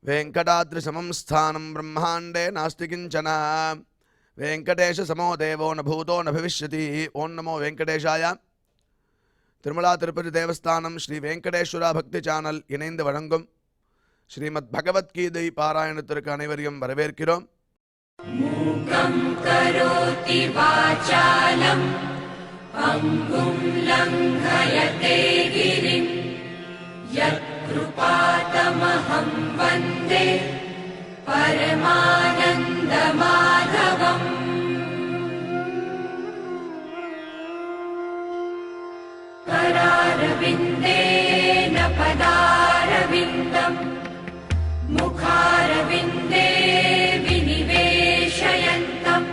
वेंकटाद्रिसमं स्थानं ब्रह्मांडे नास्ति किंचन वेंकटेश समो देवो न भूतो न भविष्यति ओं नमो वेंकटेशाय திருமலா திருப்பதி தேவஸ்தானம் ஸ்ரீ வெங்கடேஸ்வரா பக்தி சேனல் இணைந்து வழங்கும் ஸ்ரீமத் பகவத்கீதை பாராயணத்திற்கு அனைவரையும் வரவேற்கிறோம். மூகம் கரோதி வாசாலம் அங்கும் லங்கயதே கிரிம் யத்கிருபாதமஹம் வந்தே பரமானந்த மாதவம். करारविन्देन पदारविन्दम् मुखारविन्दे विनिवेशयन्तम्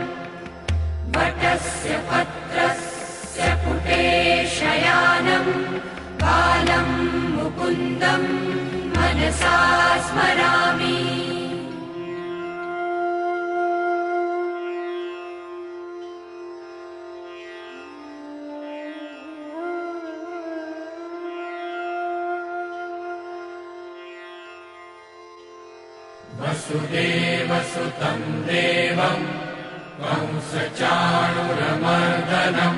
वटस्य पत्रस्य पुटे शयानम् बालं मुकुन्दम् मनसा स्मरामि. वसुदेवसुतं देवं कंसचाणूरमर्दनं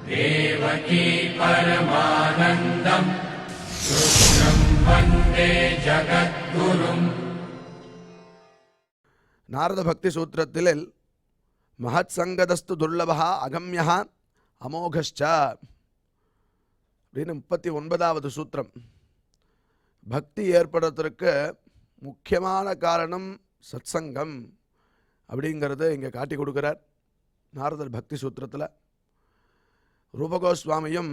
देवकी परमानन्दं कृष्णं वन्दे जगद्गुरुम्. நாரத பக்தி சூத்திரத்தில் மகத் சங்கதஸ்து துர்லபா அகம்யா அமோகஷ்ச அப்படின்னு 39வது சூத்திரம். பக்தி ஏற்படுறதற்கு முக்கியமான காரணம் சத்சங்கம் அப்படிங்கிறத இங்கே காட்டி கொடுக்குறார் நாரதர் பக்தி சூத்திரத்தில். ரூபகோஸ்வாமியும்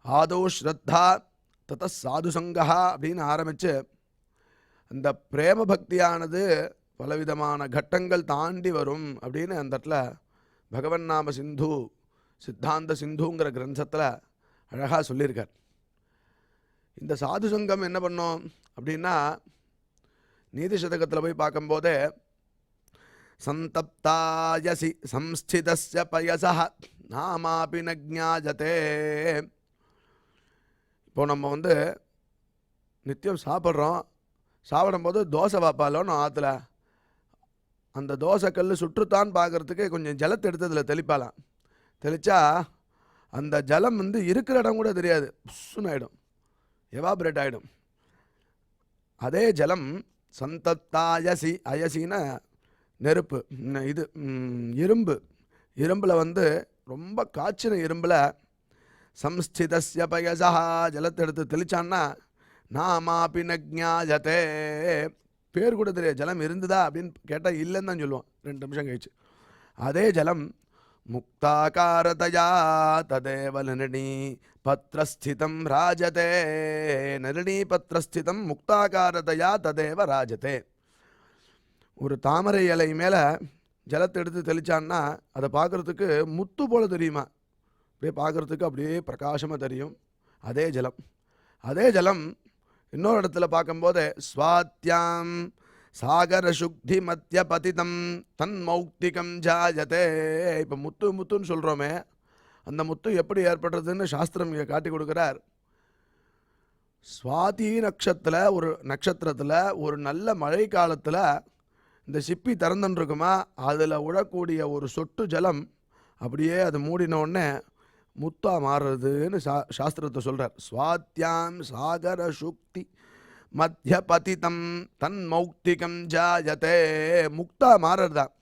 ஆதோ ஸ்ரத்தா தத சாதுசங்கா அப்படின்னு ஆரம்பித்து அந்த பிரேம பக்தியானது பலவிதமான கட்டங்கள் தாண்டி வரும் அப்படின்னு அந்த இடத்துல பகவன் நாம சிந்து சித்தாந்த சிந்துங்கிற கிரந்தத்தில் அழகாக சொல்லியிருக்கார். இந்த சாதுசங்கம் என்ன பண்ணோம் அப்படின்னா நீதி சதகத்தில் போய் பார்க்கும்போதே சந்தப்தாயசி சம்ஸ்திதஸ்ய பயசா நாமாபி ந ஞாயதே. இப்போ நம்ம நித்தியம் சாப்பிடும்போது தோசை வாப்பாலோன்னு ஆற்றுல அந்த தோசை கல் சுற்றுத்தான் பார்க்குறதுக்கு கொஞ்சம் ஜலத்தை எடுத்து அதில் தெளிப்பாலாம். தெளித்தா அந்த ஜலம் இருக்கிற இடம் கூட தெரியாது, புஷ்ஷுன்னு ஆகிடும், எவாபரேட் ஆகிடும். அதே ஜலம் சந்தத்தாயசி, அயசின நெருப்பு, இது இரும்பில் ரொம்ப காய்ச்சின இரும்பில் சம்ஸ்திதஸ்ய பயசா ஜலத்தை எடுத்து தெளிச்சான்னா நாமாபி ந ஞாயதே, பேர் கூட தெரியாது, ஜலம் இருந்ததா அப்படின்னு கேட்டால் இல்லைன்னு தான் சொல்லுவோம் 2 நிமிஷம் கழிச்சு. அதே ஜலம் முக்தாகாரதயா ததேவ நிர்ணீ பத்ரஸ்திதம் ராஜதே, நிர்ணீ பத்ரஸ்திதம் முக்தாகாரதயா ததேவ ராஜதே. ஒரு தாமரை இலை மேலே ஜலத்தை எடுத்து தெளிச்சான்னா அதை பார்க்குறதுக்கு முத்து போல் தெரியுமா, அப்படியே பார்க்குறதுக்கு அப்படியே பிரகாசமாக தெரியும். அதே ஜலம் இன்னொரு இடத்துல பார்க்கும்போது ஸ்வாத்யாம் சாகர சுக்தி மத்திய பதிதம் தன் மௌக்திகம் ஜாயதே. இப்போ முத்துன்னு சொல்கிறோமே, அந்த முத்து எப்படி ஏற்படுறதுன்னு சாஸ்திரம் இங்கே காட்டி கொடுக்குறார். சுவாதி நட்சத்திரத்தில் ஒரு நல்ல மழை காலத்தில் இந்த சிப்பி திறந்துன்னு இருக்குமா, அதில் விழக்கூடிய ஒரு சொட்டு ஜலம் அப்படியே அது மூடினோடனே முத்தா மாறுறதுன்னு சாஸ்திரத்தை சொல்கிறார். ஸ்வாத்யாம் சாகர சுக்தி மத்திய பதிதம் தன் மௌக்திகம் ஜாயதே, முக்தா மாறுறதுதான்.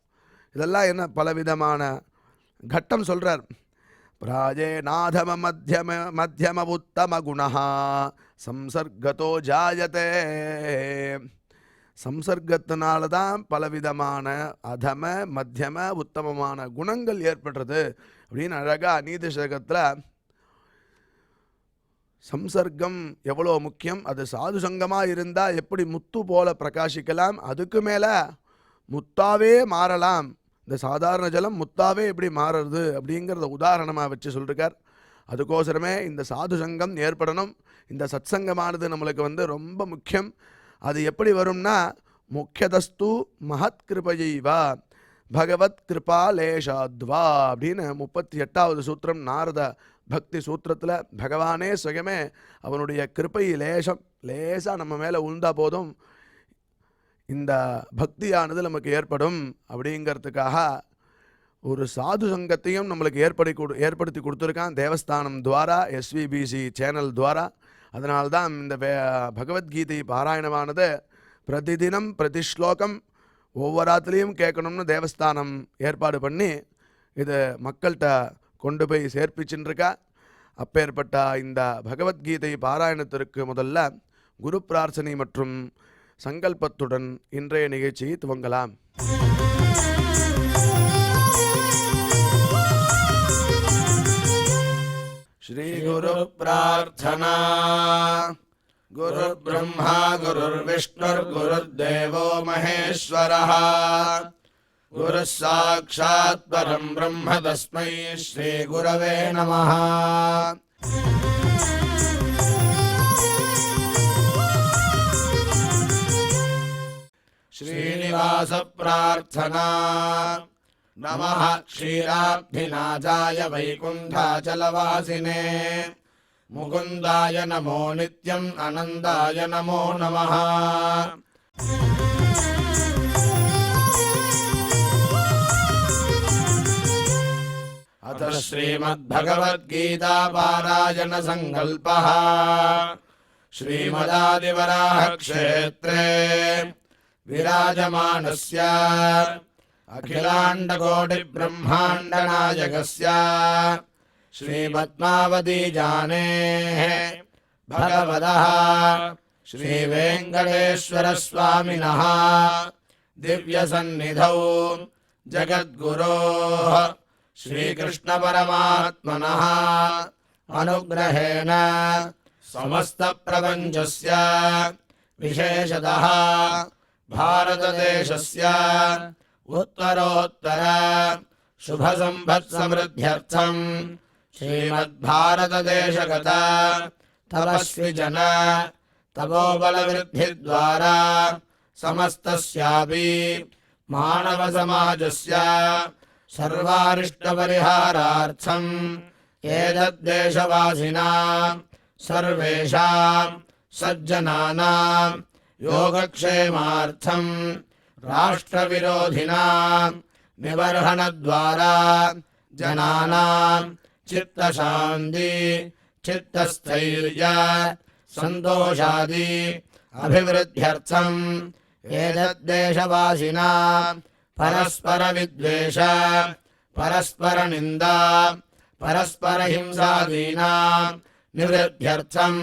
இதெல்லாம் என்ன பலவிதமான கட்டம் சொல்கிறார். பிராஜே நாதம மத்தியம உத்தம குணா சம்சர்கதோ ஜாயதே. சம்சர்க்கத்தினால தான் பலவிதமான அதம மத்தியம உத்தமமான குணங்கள் ஏற்படுறது அப்படின்னு அழகாக நீதி சதகத்தில் சம்சர்க்கம் எவ்வளோ முக்கியம், அது சாது சங்கமாக இருந்தால் எப்படி முத்து போல பிரகாசிக்கலாம், அதுக்கு மேலே முத்தாவே மாறலாம். இந்த சாதாரண ஜலம் முத்தாவே எப்படி மாறுறது அப்படிங்கிறத உதாரணமாக வச்சு சொல்லிருக்கார். அதுக்கோசரமே இந்த சாது சங்கம் ஏற்படணும். இந்த சத்சங்கமானது நம்மளுக்கு ரொம்ப முக்கியம். அது எப்படி வரும்னா முக்கியதஸ்து மகத் கிருபையைவா பகவத் கிருபா லேஷாத்வா அப்படின்னு 38வது சூத்திரம் நாரத பக்தி சூத்திரத்தில் பகவானே சுயமே அவனுடைய கிருப்பை லேசாக நம்ம மேலே உழுந்தா போதும் இந்த பக்தியானது நமக்கு ஏற்படும் அப்படிங்கிறதுக்காக ஒரு சாது சங்கத்தையும் நம்மளுக்கு ஏற்படுத்தி கொடுத்துருக்கான் தேவஸ்தானம் துவாரா, SVBC சேனல் துவாரா. அதனால்தான் இந்த பகவத்கீதை பாராயணமானது பிரதிதினம் பிரதிஸ்லோகம் ஒவ்வொரு ஆத்துலேயும் கேட்கணும்னு தேவஸ்தானம் ஏற்பாடு பண்ணி இது மக்கள்கிட்ட கொண்டு போய் சேர்ப்பிச்சுருக்கா. அப்பேற்பட்ட இந்த பகவத்கீதை பாராயணத்திற்கு முதல்ல குரு பிரார்த்தனை மற்றும் சங்கல்பத்துடன் இன்றைய நிகழ்ச்சியை துவங்கலாம். ஸ்ரீ குரு பிரார்த்தனா. குரு பிரம்மா குருர் விஷ்ணுர் குருர்தேவோ மகேஸ்வரः குரு சாக்ஷாத் பரம் பிரம்ம தஸ்மை ஸ்ரீ குரவே நமः. ஸ்ரீனிவாச பிரார்த்தனா. நமः க்ஷீராப்திநாதாய வைகுண்டாச்சலவாசினே முகுந்தாய நமோ நித்யம் அனந்தாய நமோ நமः. अथ श्रीमद्भगवद्गीता पारायण संकल्पः. श्रीमदादिवराह क्षेत्रे विराजमानस्य अखिलाण्डकोटि ब्रह्माण्ड नायकस्य श्रीपद्मावतीजानेः भगवतः श्रीवेङ्कटेश्वर स्वामिनः दिव्यसन्निधौ जगद्गुरोः श्रीकृष्ण परमात्मनः अनुग्रहेण समस्त प्रपञ्चस्य विशेषतः भारतदेशस्य उत्तरोत्तर शुभसम्पत्समृद्ध्यर्थं श्रीमद्भारतदेशगत तपस्विजन तपोबलवृद्धिद्वारा समस्तस्यापि मानवसमाजस्य सर्वारिष्टपरिहारार्थम् एतद्देशवासिनां सर्वेषां सज्जनानां योगक्षेमार्थं राष्ट्रविरोधिनां निबर्हणद्वारा जनानां चित्तशान्ति चित्तस्थैर्य सन्तोषादि अभिवृद्ध्यर्थम् एतद्देशवासिनां परस्परविद्वेष परस्परनिन्दा परस्परहिंसादीनां निवृद्ध्यर्थं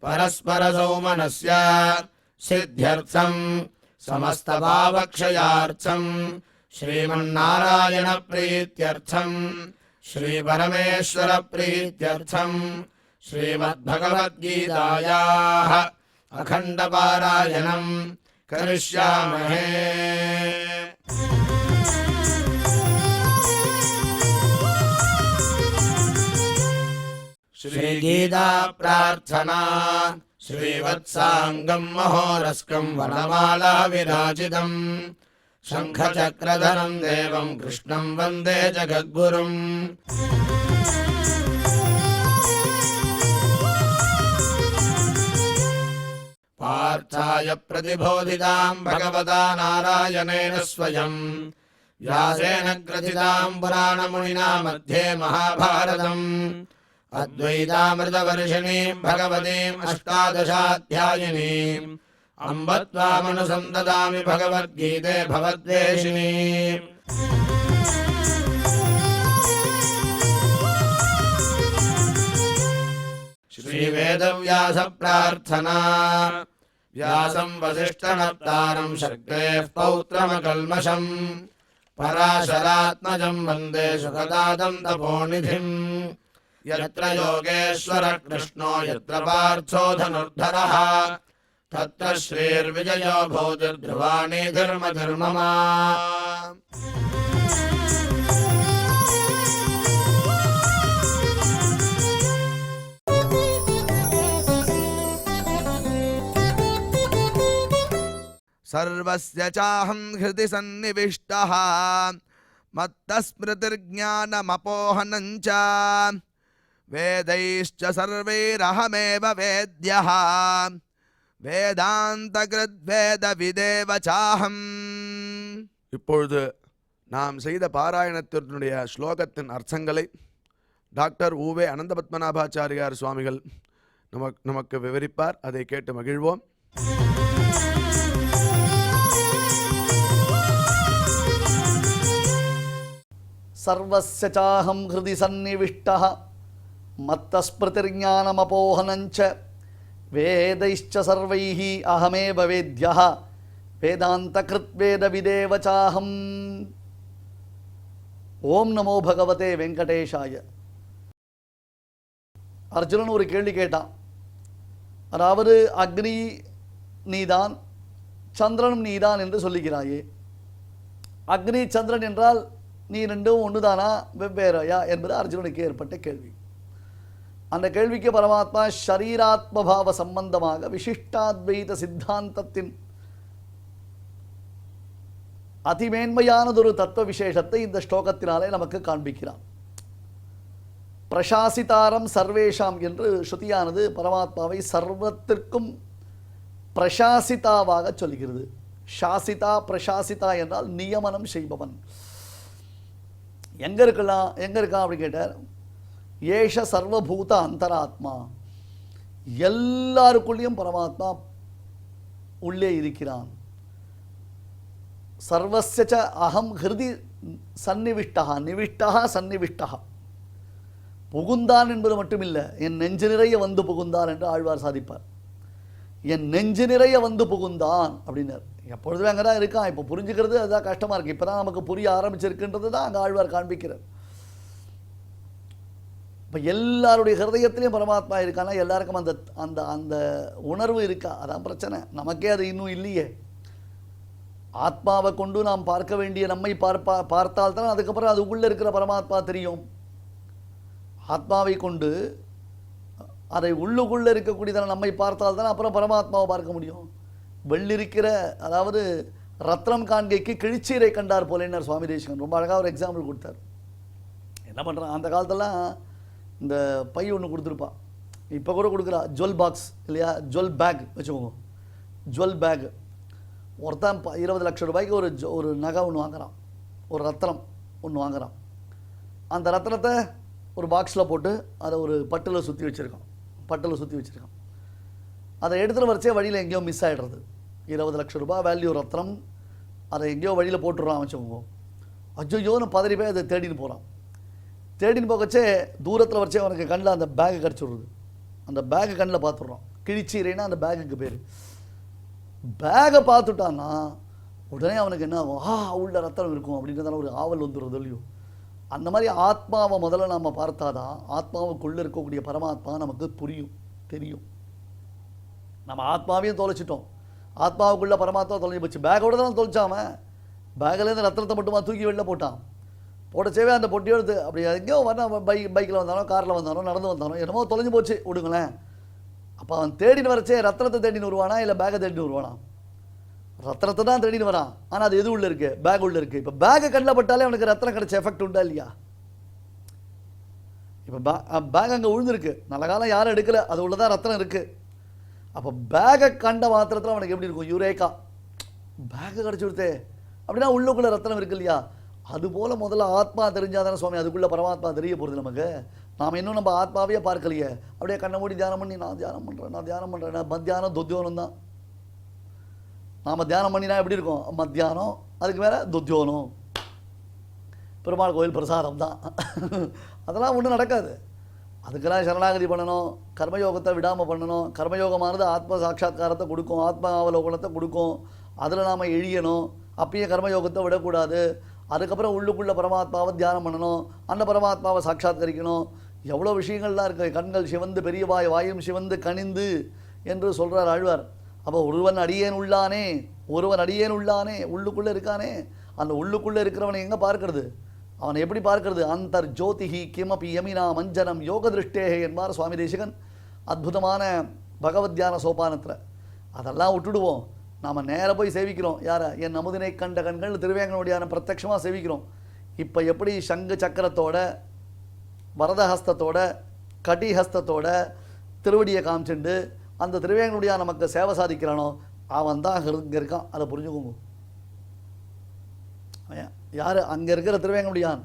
परस्परसौमनस्य सिद्ध्यर्थं समस्तपापक्षयार्थं श्रीमन्नारायणप्रीत्यर्थं श्रीपरमेश्वरप्रीत्यर्थं श्रीमद्भगवद्गीतायाः अखण्डपारायणं करिष्यामहे। श्रीगीता प्रार्थना। श्रीवत्साङ्गं महोरस्कं वनमाला विराजितं शङ्खचक्रधरं देवं कृष्णं वन्दे जगद्गुरुम्। पार्थाय प्रतिबोधितां भगवता नारायणेन स्वयं व्यासेन ग्रथितां पुराणमुनिना मध्ये महाभारतम् अद्वैतामृतवर्षिणीं भगवतीम् अष्टादशाध्यायिनीम् अम्ब त्वामनुसन्ददामि भगवद्गीते भवद्वेषिणीम्। श्रीवेदव्यास प्रार्थना। व्यासं वसिष्ठनप्तारं शक्तेः पौत्रमकल्मषम् पराशरात्मजं वन्दे सुखदातं तपोनिधिम्। यत्र योगेश्वर कृष्णो यत्र पार्थो धनुर्धरः तत्र श्रीर्विजयो भूतिर्ध्रुवाणि धर्मधर्ममा। सर्वस्य चाहं हृदि सन्निविष्टः मत्तस्मृतिर्ज्ञानमपोहनं च வேதைஷ்ச சர்வைரஹமேவ வேத்யஹ வேதாந்தகிருத் வேத விதேவ சாஹம். இப்பொழுது நாம் செய்த பாராயணத்தினுடைய ஸ்லோகத்தின் அர்த்தங்களை டாக்டர் உவே அனந்த பத்மநாபாச்சாரியார் சுவாமிகள் நமக்கு விவரிப்பார். அதை கேட்டு மகிழ்வோம். சர்வஸ்ய சாஹம் ஹிருதி சந்நிவிஷ்டः மத்தஸ்மிருதிர்ஞானமபோஹனஞ்ச வேதைஷ்ச சர்வைः அஹமேவ வேத்யः வேதாந்தகிருத் வேத விதேவ சாஹம். ஓம் நமோ பகவதே வெங்கடேஷாய. அர்ஜுனன் ஒரு கேள்வி கேட்டான். அதாவது அக்னி நீதான், சந்திரனும் நீதான் என்று சொல்லுகிறாயே, அக்னி சந்திரன் என்றால் நீ ரெண்டும் ஒன்றுதானா வெவ்வேறையா என்பது அர்ஜுனனுக்கு ஏற்பட்ட கேள்வி. அந்த கேள்விக்கு பரமாத்மா ஷரீராத்மபாவ சம்பந்தமாக விசிஷ்டாத்வைத சித்தாந்தத்தின் அதிமேன்மையானதொரு தத்துவ விசேஷத்தை இந்த ஸ்லோகத்தினாலே நமக்கு காண்பிக்கிறான். பிரசாசிதாரம் சர்வேஷாம் என்று ஸ்ருதியானது பரமாத்மாவை சர்வத்திற்கும் பிரசாசிதாவாக சொல்கிறது. சாசிதா பிரசாசிதா என்றால் நியமனம் செய்பவன். எங்கே இருக்கான் அப்படின்னு கேட்டார். ஏஷ சர்வபூத அந்தராத்மா, எல்லாருக்குள்ளேயும் பரமாத்மா உள்ளே இருக்கிறான். சர்வஸ்ய அகம் ஹிருதி சந்நிவிஷ்டா, நிவிஷ்டா சந்நிவிஷ்டா, புகுந்தான் என்பது மட்டுமில்லை, என் நெஞ்சு நிறைய வந்து புகுந்தான் என்று ஆழ்வார் சாதிப்பார். என் நெஞ்சு நிறைய வந்து புகுந்தான் அப்படின்னார். எப்பொழுதுமே அங்கே தான் இருக்கான். இப்போ புரிஞ்சுக்கிறது அதுதான் கஷ்டமாக இருக்குது. இப்போ தான் நமக்கு புரிய ஆரம்பிச்சிருக்குன்றது தான் அங்கே ஆழ்வார் காண்பிக்கிறார். இப்போ எல்லாருடைய ஹிருதயத்திலையும் பரமாத்மா இருக்கானா, எல்லாருக்கும் அந்த அந்த அந்த உணர்வு இருக்கா? அதான் பிரச்சனை. நமக்கே அது இன்னும் இல்லையே. ஆத்மாவை கொண்டு நாம் பார்க்க வேண்டிய நம்மை பார்த்தால்தான் அதுக்கப்புறம் அதுக்குள்ளே இருக்கிற பரமாத்மா தெரியும். ஆத்மாவை கொண்டு அதை உள்ளுக்குள்ளே இருக்கக்கூடியதான நம்மை பார்த்தால்தான் அப்புறம் பரமாத்மாவை பார்க்க முடியும். வெள்ளிருக்கிற, அதாவது ரத்னம் காண்கைக்கு கிழிச்சீரை கண்டார் போலேன்னார் சுவாமி தேசிகன். ரொம்ப அழகாக ஒரு எக்ஸாம்பிள் கொடுத்தார். என்ன பண்ணுறான், அந்த காலத்தெல்லாம் இந்த பை ஒன்று கொடுத்துருப்பான், இப்போ கூட கொடுக்குறா, ஜுவல் பாக்ஸ் இல்லையா, ஜுவல் பேக் வச்சுக்கோங்க. ஜுவல் பேக் ஒருத்தன் 20 லட்சம் ரூபாய்க்கு ஒரு நகை ஒன்று வாங்குகிறான், ஒரு ரத்னம் ஒன்று வாங்குகிறான். அந்த ரத்னத்தை ஒரு பாக்ஸில் போட்டு அதை ஒரு பட்டில் சுற்றி வச்சுருக்கான். அதை எடுத்துகிட்டு வரைச்சே வழியில் எங்கேயோ மிஸ் ஆகிடுறது. 20 லட்சம் ரூபாய் வேல்யூ ரத்னம், அதை எங்கேயோ வழியில் போட்டுடுறான் வச்சுக்கோங்க. அஜ்ஜோன்னு பதறி போய் அதை தேடின்னு போகிறான். தேடின்னு போகச்சே தூரத்தில் வரைச்சே அவனுக்கு கண்ணில் அந்த பேகு கிடச்சிடுறது. அந்த பேகு கண்ணில் பார்த்துடுறான். கிழிச்சீரைன்னா அந்த பேகுக்கு பேர். பேகை பார்த்துட்டான்னா உடனே அவனுக்கு என்ன ஆகும், உள்ள ரத்தனம் இருக்கும் அப்படின்றதால ஒரு ஆவல் வந்துடுறது இல்லையோ. அந்த மாதிரி ஆத்மாவை முதல்ல நாம் பார்த்தாதான் ஆத்மாவுக்குள்ளே இருக்கக்கூடிய பரமாத்மா நமக்கு புரியும், தெரியும். நம்ம ஆத்மாவையும் தொலைச்சிட்டோம், ஆத்மாவுக்குள்ளே பரமாத்மா தொலைஞ்சி போச்சு. பேக்கோட தான் தொலைச்சாமன். பேக்கிலேருந்து ரத்தனத்தை மட்டுமா தூக்கி வெளில போட்டான். போட்டச்சேவே அந்த பொட்டியோடு எடுத்து அப்படி எங்கேயோ வந்தான், பைக்கில் வந்தானோ காரில் வந்தானோ நடந்து வந்தானோ என்னமோ தொலைஞ்சு போச்சு விடுங்களேன். அப்போ அவன் தேடின்னு வரச்சே ரத்தனத்தை தேடின்னு வருவானா இல்லை பேக்கை தேடின்னு வருவானா? ரத்தனத்தை தான் தேடின்னு வரான். ஆனால் அது எது உள்ளே இருக்குது, பேக் உள்ளே இருக்குது. இப்போ பேக்கை கண்ணில் பட்டாலே அவனுக்கு ரத்தனம் கிடைச்ச எஃபெக்ட் உண்டா இல்லையா? இப்போ பேக் அங்கே விழுந்துருக்கு, நல்ல காலம் யாரும் எடுக்கலை, அது உள்ளதான் ரத்தனம் இருக்குது. அப்போ பேக்கை கண்ட மாத்திரத்தில் அவனுக்கு எப்படி இருக்கும், யூரேக்கா பேக்கை கிடச்சி கொடுத்தே அப்படின்னா உள்ளுக்குள்ளே ரத்தனம் இருக்கு இல்லையா? அதுபோல் முதல்ல ஆத்மா தெரிஞ்சால் தானே சுவாமி அதுக்குள்ளே பரமாத்மா தெரிய போகிறது நமக்கு. நாம் இன்னும் நம்ம ஆத்மாவே பார்க்கலையே. அப்படியே கண்ணை மூடி தியானம் பண்ணி நான் தியானம் பண்ணுறேன் மத்தியானம் துத்தியோனம் தான். நாம் தியானம் பண்ணினா எப்படி இருக்கும், மத்தியானம், அதுக்கு மேலே துத்தியோனம், பெருமாள் கோயில் பிரசாதம் தான். அதெல்லாம் ஒன்றும் நடக்காது. அதுக்கெல்லாம் சரணாகதி பண்ணணும், கர்மயோகத்தை விடாமல் பண்ணணும். கர்மயோகமானது ஆத்ம சாட்சா்காரத்தை கொடுக்கும், ஆத்ம அவலோகனத்தை கொடுக்கும். அதில் நாம் எழியணும். அப்பயே கர்மயோகத்தை விடக்கூடாது. அதுக்கப்புறம் உள்ளுக்குள்ளே பரமாத்மாவை தியானம் பண்ணணும், அந்த பரமாத்மாவை சாட்சாத்கரிக்கணும். எவ்வளோ விஷயங்கள்லாம் இருக்குது. கண்கள் சிவந்து பெரியவாய் வாயும் சிவந்து கனிந்து என்று சொல்கிறார் ஆழ்வார். அப்போ ஒருவன் அடியேன் உள்ளானே உள்ளுக்குள்ளே இருக்கானே. அந்த உள்ளுக்குள்ளே இருக்கிறவனை எங்கே பார்க்கறது, அவனை எப்படி பார்க்கறது? அந்தர் ஜோதிஹி கிமபி யமினா மஞ்சனம் யோக திருஷ்டேகே என்பார் சுவாமி தேசிகன் அற்புதமான பகவத் தியான சோபானத்தில். அதெல்லாம் விட்டுடுவோம். நாம் நேராக போய் சேவிக்கிறோம். யாரை? என் அமுதினை கண்ட கண்கள் திருவேங்கனுடையான பிரத்யட்சமாக சேவிக்கிறோம். இப்போ எப்படி சங்கு சக்கரத்தோட வரதஹஸ்தத்தோட கடிஹஸ்தத்தோட திருவடியை காமிச்சுண்டு அந்த திருவேங்கனுடைய நமக்கு சேவை சாதிக்கிறானோ அவன் தான் இங்கே இருக்கான். அதை புரிஞ்சுக்கோங்க. யார் அங்கே இருக்கிற திருவேங்கனுடையான்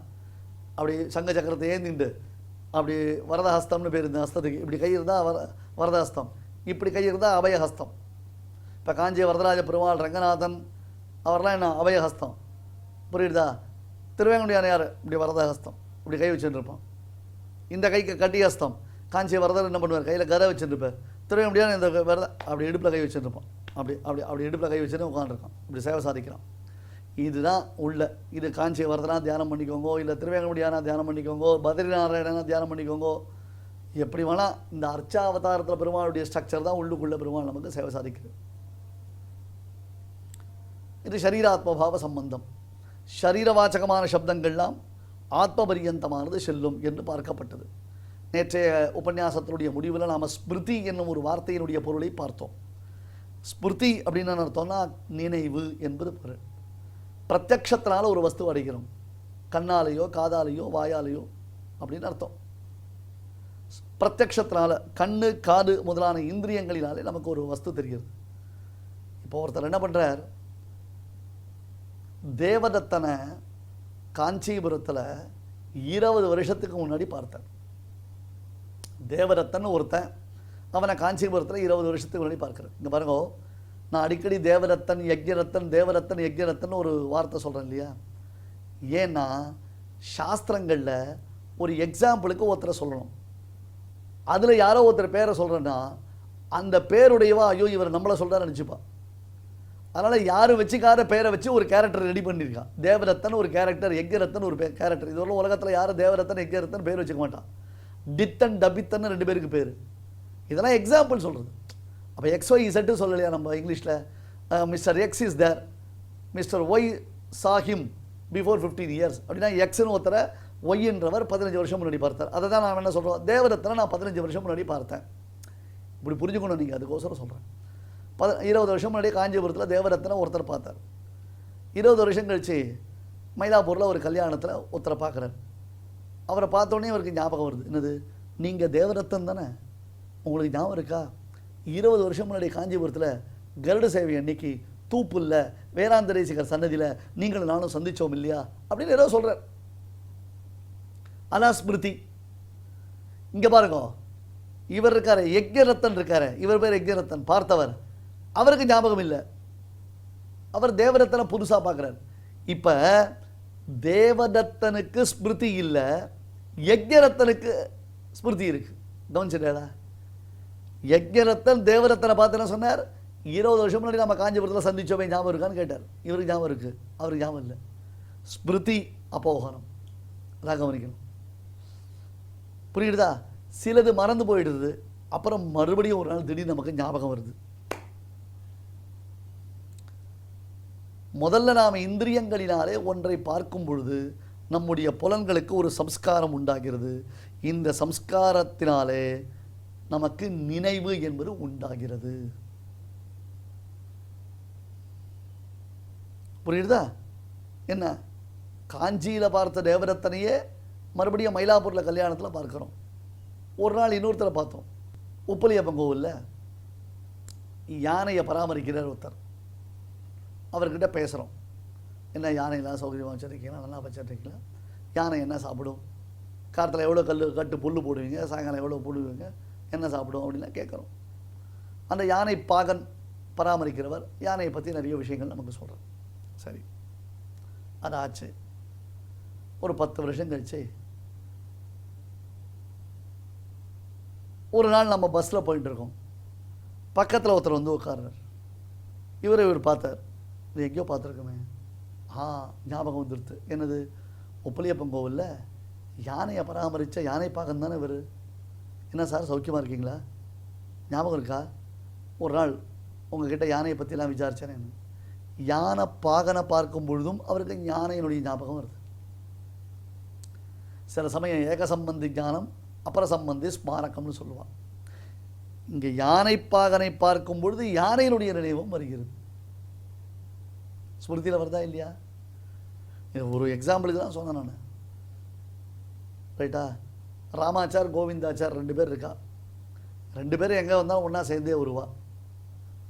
அப்படி சங்க சக்கரத்தை ஏந்திண்டு அப்படி வரதஹஸ்தம்னு பேர் இந்த ஹஸ்தத்துக்கு. இப்படி கை இருந்தால் வரதஹஸ்தம், இப்படி கை இருந்தால் அபயஹஸ்தம். இப்போ காஞ்சி வரதராஜ பெருமாள் ரங்கநாதன் அவர்லாம் என்ன அபயஹஸ்தம், புரியுதா? திருவேங்கனுடையான் யார்? இப்படி வரதஹஸ்தம், இப்படி கை வச்சுருப்பான். இந்த கைக்கு கட்டிஹஸ்தம். காஞ்சி வரதர் என்ன பண்ணுவார்? கையில் கதை வச்சுருப்பார். திருவேங்கனுடையான் இந்த வரத அப்படி இடுப்பில் கை வச்சுருப்பான். அப்படி அப்படி அப்படி இடுப்பில் கை வச்சுட்டு உட்காந்துருக்கான். இப்படி சேவை சாதிக்கிறான். இதுதான் உள்ள. இது காஞ்சி வரதனா தியானம் பண்ணிக்கோங்கோ, இல்லை திருவேங்கனுடையானா தியானம் பண்ணிக்கோங்கோ, பத்ரிநாராயணனா தியானம் பண்ணிக்கோங்கோ. எப்படி வேணால் இந்த அர்ச்சாவதாரத்தில் பெருமாளுடைய ஸ்ட்ரக்சர் தான் உள்ளுக்குள்ள பெருமாள் நமக்கு சேவை சாதிக்கிறது. இது சரீராத்மபாவ சம்பந்தம். சரீரவாச்சகமான சப்தங்கள்லாம் ஆத்மபரியந்தமானது செல்லும் என்று பார்க்கப்பட்டது. நேற்றைய உபன்யாசத்தினுடைய முடிவில் நாம் ஸ்மிருதி என்னும் ஒரு வார்த்தையினுடைய பொருளை பார்த்தோம். ஸ்மிருதி அப்படின்னு அர்த்தம்னா நினைவு என்பது பொருள். பிரத்யக்ஷத்தினால ஒரு வஸ்து அடைகிறோம், கண்ணாலேயோ காதாலேயோ வாயாலேயோ அப்படின்னு அர்த்தம். பிரத்யக்ஷத்தினால கண்ணு காது முதலான இந்திரியங்களினாலே நமக்கு ஒரு வஸ்து தெரிகிறது. இப்போ ஒருத்தர் என்ன பண்ணுறார், தேவதத்தனை காஞ்சிபுரத்தில் 20 வருஷத்துக்கு முன்னாடி பார்த்தார். தேவதத்தன் ஒருத்தன், அவனை காஞ்சிபுரத்தில் 20 வருஷத்துக்கு முன்னாடி பார்க்குறேன். இங்கே பாருங்க, நான் அடிக்கடி தேவரத்தன் யக்ஞரத்தன் தேவரத்தன் யக்ஞரத்தன் ஒரு வார்த்தை சொல்கிறேன் இல்லையா? ஏன்னா சாஸ்திரங்களில் ஒரு எக்ஸாம்பிளுக்கு ஒருத்தரை சொல்லணும். அதில் யாரோ ஒருத்தர் பேரை சொல்கிறேன்னா அந்த பேருடையவா ஐயோ இவர் நம்மளை சொல்கிறார் நினச்சிப்பா. அதனால் யாரும் வச்சுக்காத பேரை வச்சு ஒரு கேரக்டர் ரெடி பண்ணியிருக்கான். தேவரத்தன் ஒரு கேரக்டர், யக்ஞரத்தன் ஒரு கேரக்டர். இதுவரை உலகத்தில் யாரும் தேவரத்தன் யக்ஞரத்தன் பேர் வச்சுக்க மாட்டான். டித்தன் டபித்தன் 2 பேருக்கு பேர். இதெல்லாம் எக்ஸாம்பிள் சொல்கிறது. அப்போ XY Z சொல்லலையா நம்ம இங்கிலீஷில்? Mister X is there, mister Y saw him before 15 years அப்படின்னா எக்ஸ்னு ஒருத்தரை ஒய்ன்றவர் 15 வருஷம் முன்னாடி பார்த்தார். அதை தான் நான் என்ன சொல்கிறோம், தேவரத்தனை நான் 15 வருஷம் முன்னாடி பார்த்தேன். இப்படி புரிஞ்சுக்கணும் நீங்கள், அதுக்கோசரம் சொல்கிறேன். 20 வருஷம் முன்னாடி காஞ்சிபுரத்தில் தேவரத்தனை ஒருத்தர் பார்த்தார். 20 வருஷம் கழிச்சு மயிலாப்பூரில் ஒரு கல்யாணத்தில் ஒருத்தரை பார்க்குறாரு. அவரை பார்த்தோன்னே அவருக்கு ஞாபகம் வருது, என்னது, நீங்கள் தேவரத்தன் தானே, உங்களுக்கு ஞாபகம் இருக்கா? 20 வருஷம் முன்னாடி காஞ்சிபுரத்தில் கருட சேவை அன்னைக்கு தூப்புல்ல வேதாந்தரேசிகர் சன்னதியில் நீங்களும் நானும் சந்தித்தோம் இல்லையா அப்படின்னு ஏதோ சொல்கிறார். ஆனால் ஸ்மிருதி இங்கே பாருங்க, இவர் இருக்கார் யக்ஞரத்தன் இருக்கார், இவர் பேர் யக்ஞரத்தன் பார்த்தவர், அவருக்கு ஞாபகம் இல்லை. அவர் தேவரத்தனை புதுசாக பார்க்குறார். இப்போ தேவதத்தனுக்கு ஸ்மிருதி இல்லை, யக்ஞரத்தனுக்கு ஸ்மிருதி இருக்குது. கவனிச்சிட்டாரா? யக்ஞரத்தன் தேவரத்தனை பார்த்து என்ன சொன்னார், 20 வருஷம் முன்னாடி நம்ம காஞ்சிபுரத்தில் சந்திச்சோமே ஞாபகம் இருக்கான்னு கேட்டார். இவருக்கு ஞாபகம் இருக்குது, அவருக்கு ஞாபகம் இல்லை. ஸ்மிருதி அப்போகனம், அதான் கவனிக்கணும். புரியுதா? சிலது மறந்து போயிடுது, அப்புறம் மறுபடியும் ஒரு நாள் திடீர்னு நமக்கு ஞாபகம் வருது. முதல்ல நாம் இந்திரியங்களினாலே ஒன்றை பார்க்கும் பொழுது நம்முடைய புலன்களுக்கு ஒரு சம்ஸ்காரம் உண்டாகிறது. இந்த சம்ஸ்காரத்தினாலே நமக்கு நினைவு என்பது உண்டாகிறது. புரியுதா? என்ன, காஞ்சியில் பார்த்த தேவரத்தனையே மறுபடியும் மயிலாப்பூரில் கல்யாணத்தில் பார்க்குறோம். ஒரு நாள் இன்னொருத்தரை பார்த்தோம், உப்பலியப்பன் கோவிலில் யானையை பராமரிக்கிறார் ஒருத்தர். அவர்கிட்ட பேசுகிறோம், என்ன யானையெல்லாம் சௌகரியமாக வச்சுருக்கீங்களா, நல்லா வச்சுருக்கீங்களா, யானை என்ன சாப்பிடும், காலத்தில் எவ்வளோ கட்டு புல் போடுவீங்க, சாயங்காலம் எவ்வளோ போடுவீங்க, என்ன சாப்பிடும் அப்படின்லாம் கேட்குறோம். அந்த யானை பாகன் பராமரிக்கிறவர் யானையை பற்றி நிறைய விஷயங்கள் நமக்கு சொல்கிறார். சரி, அது ஆச்சு. ஒரு 10 வருஷம் கழிச்சு ஒரு நாள் நம்ம பஸ்ஸில் போயிட்டுருக்கோம். பக்கத்தில் ஒருத்தர் வந்து உட்கார்றார். இவர் பார்த்தார், இது எங்கேயோ பார்த்துருக்கோமே, ஞாபகம் வந்துடுது. என்னது, உப்பலியப்பன் கோவிலில் யானையை பராமரித்த யானை பாகன் தானே இவர். என்ன சார் சௌக்கியமாக இருக்கீங்களா, ஞாபகம் இருக்கா? ஒரு நாள் உங்ககிட்ட யானையை பற்றிலாம் விசாரித்தேன். யானை பாகனை பார்க்கும் பொழுதும் அவருக்கு யானையினுடைய ஞாபகம் வருது. சில சமயம் ஏக சம்பந்தி ஞானம் அப்புற சம்பந்தி ஸ்மாரகம்னு சொல்லுவான். இங்கே யானை பாகனை பார்க்கும் பொழுது யானையினுடைய நினைவும் வருகிறது. ஸ்மிருதியில் வருதா இல்லையா? ஒரு எக்ஸாம்பிளுக்கு தான் சொன்னேன் நான், ரைட்டா? ராமாச்சார் கோவிந்தாச்சார் 2 பேர் இருக்கா. 2 பேரும் எங்கே வந்தாலும் ஒன்றா சேர்ந்தே வருவா.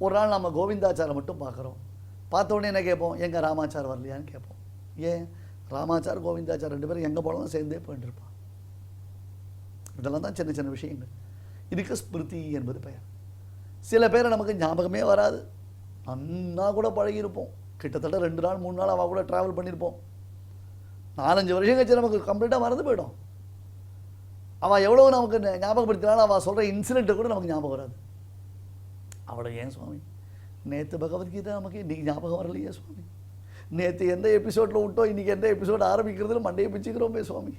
ஒரு நாள் நம்ம கோவிந்தாச்சாரை மட்டும் பார்க்குறோம். பார்த்த உடனே என்ன கேட்போம், எங்கள் ராமாச்சார் வரலையான்னு கேட்போம். ஏன்? ராமாச்சார் கோவிந்தாச்சார் 2 பேரும் எங்கே போனாலும் சேர்ந்தே போயிட்டு இருப்பான். இதெல்லாம் தான் சின்ன சின்ன விஷயங்கள். இதுக்கு ஸ்மிருதி என்பது பெயர். சில பேரை நமக்கு ஞாபகமே வராது, நன்னா கூட பழகியிருப்போம், கிட்டத்தட்ட 2 நாள் 3 நாள் அவள் கூட ட்ராவல் பண்ணியிருப்போம். 4-5 வருஷம் கழிச்சு நமக்கு கம்ப்ளீட்டாக மறந்து போயிடும். அவள் எவ்வளோ நமக்கு ஞாபகப்படுத்தினாலும் அவள் சொல்கிற இன்சிடெண்ட்டை கூட நமக்கு ஞாபகம் வராது. அவளை ஏன் சுவாமி நேற்று பகவத்கீதை நமக்கு இன்றைக்கி ஞாபகம் வரலையே சுவாமி, நேற்று எந்த எபிசோடில் விட்டோம், இன்றைக்கி எந்த எபிசோடு ஆரம்பிக்கிறதுல மண்டையை பிச்சுக்கிறோமே சுவாமி,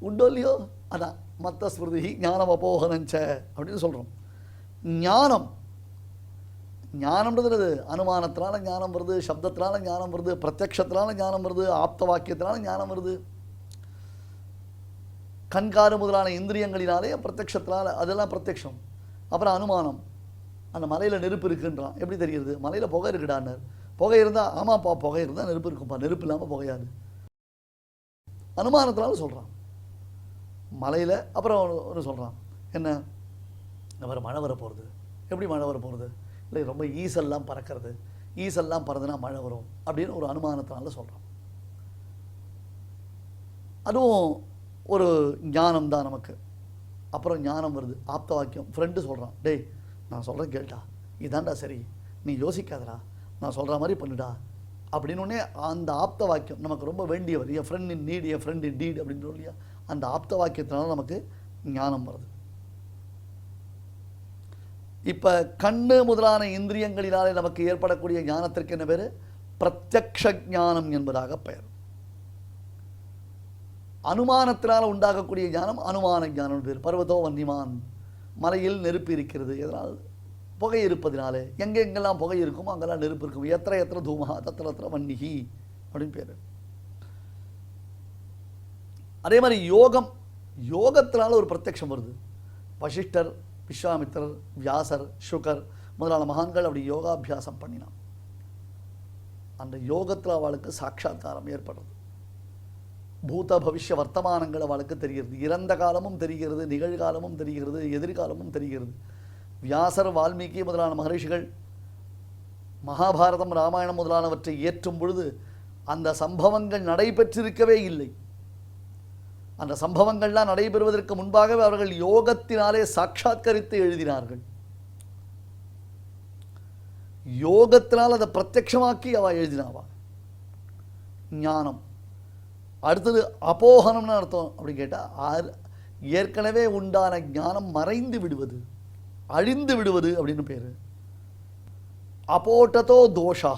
உண்டோ இல்லையோ? அதான் மத்த ஸ்மிருதி ஞானம் அப்போகனஞ்ச அப்படின்னு சொல்கிறோம். ஞானம்ன்றது அனுமானத்தினால ஞானம் வருது, சப்தத்தினால ஞானம் வருது, பிரத்யக்ஷத்தினால ஞானம் வருது, ஆப்த வாக்கியத்தினால ஞானம் வருது, கண்காறு முதலான இந்திரியங்களினாலே பிரத்யக்ஷத்தினால, அதெல்லாம் பிரத்யக்ஷம். அப்புறம் அனுமானம், அந்த மலையில் நெருப்பு இருக்குன்றான், எப்படி தெரிகிறது? மலையில் புகை இருக்குடான்னு. புகை இருந்தால் ஆமாப்பா புகை இருந்தால் நெருப்பு இருக்கும்ப்பா, நெருப்பு இல்லாமல் புகையாது. அனுமானத்தினால சொல்கிறான் மலையில். அப்புறம் ஒன்று சொல்கிறான், என்ன அவர் மழை வர போகிறது. எப்படி மழை வர போகிறது? இல்லை ரொம்ப ஈசல்லாம் பறக்கிறது, ஈசல்லாம் பறந்துனா மழை வரும் அப்படின்னு ஒரு அனுமானத்தினால சொல்கிறான். அதுவும் ஒரு ஞானம் தான் நமக்கு. அப்புறம் ஞானம் வருது, ஆப்த வாக்கியம். ஃப்ரெண்டு சொல்கிறான், டேய் நான் சொல்கிறேன் கேட்டா, இதாண்டா சரி, நீ யோசிக்காதடா, நான் சொல்கிற மாதிரி பண்ணுடா அப்படின்னு அந்த ஆப்த வாக்கியம் நமக்கு ரொம்ப வேண்டியவர். என் ஃப்ரெண்ட் இன் நீட், என் ஃப்ரெண்ட் இன் டீட் அப்படின்னு இல்லையா, அந்த ஆப்த வாக்கியத்தினால நமக்கு ஞானம் வருது. இப்போ கண்ணு முதலான இந்திரியங்களினாலே நமக்கு ஏற்படக்கூடிய ஞானத்திற்கு என்ன பேர்? பிரத்யக்ஷ ஞானம் என்பதாக பெயர். அனுமானத்தினால் உண்டாகக்கூடிய ஞானம் அனுமான ஞானம் பேர். பர்வதோ வன்னிமான், மலையில் நெருப்பு இருக்கிறது. எதனால்? புகை இருப்பதினாலே. எங்கெங்கெல்லாம் புகை இருக்குமோ அங்கெல்லாம் நெருப்பு இருக்கும். எத்திர எத்திர தூமஹா தத்திர தத்திர வன்னிஹி அப்படின்னு பேர். அதே மாதிரி யோகத்தினால ஒரு பிரத்யக்ஷம் வருது. வசிஷ்டர், விஸ்வாமித்திரர், வியாசர், சுகர் முதலான மகான்கள் அப்படி யோகாபியாசம் பண்ணினான். அந்த யோகத்தில் அவளுக்கு சாட்சாத்காரம் ஏற்படுறது. பூத பவிஷ்ய வர்த்தமானங்கள் அவளுக்கு தெரிகிறது. இறந்த காலமும் தெரிகிறது, நிகழ்காலமும் தெரிகிறது, எதிர்காலமும் தெரிகிறது. வியாசர், வால்மீகி முதலான மகரிஷிகள் மகாபாரதம், ராமாயணம் முதலானவற்றை ஏற்றும் பொழுது அந்த சம்பவங்கள் நடைபெற்றிருக்கவே இல்லை. அந்த சம்பவங்கள்லாம் நடைபெறுவதற்கு முன்பாகவே அவர்கள் யோகத்தினாலே சாட்சாத்கரித்து எழுதினார்கள். யோகத்தினால் அதை பிரத்யட்சமாக்கி அவள் எழுதினாவா. ஞானம். அடுத்தது அபோகனம்னு அர்த்தம் அப்படின்னு கேட்டால், ஏற்கனவே உண்டான ஞானம் மறைந்து விடுவது, அழிந்து விடுவது அப்படின்னு பேர். அபோட்டதோ தோஷா,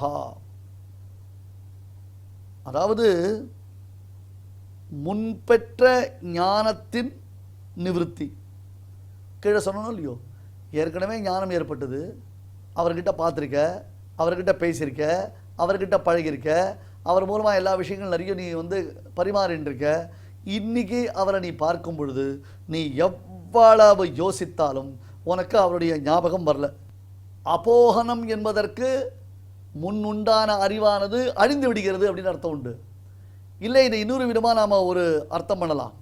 அதாவது முன்பெற்ற ஞானத்தின் நிவிருத்தி. கீழே சொன்னோம் இல்லையோ, ஏற்கனவே ஞானம் ஏற்பட்டது, அவர்கிட்ட பார்த்துருக்க, அவர்கிட்ட பேசியிருக்க, அவர்கிட்ட பழகிருக்க, அவர் மூலமாக எல்லா விஷயங்களும் நிறைய நீ பரிமாறின்னு இருக்க. இன்னைக்கு அவரை நீ பார்க்கும் பொழுது நீ எவ்வளவு யோசித்தாலும் உனக்கு அவருடைய ஞாபகம் வரல. அபோகனம் என்பதற்கு முன்னுண்டான அறிவானது அழிந்து விடுகிறது அப்படின்னு அர்த்தம் உண்டு. இல்லை, இதை இன்னொரு விதமாக நாம் ஒரு அர்த்தம் பண்ணலாம்.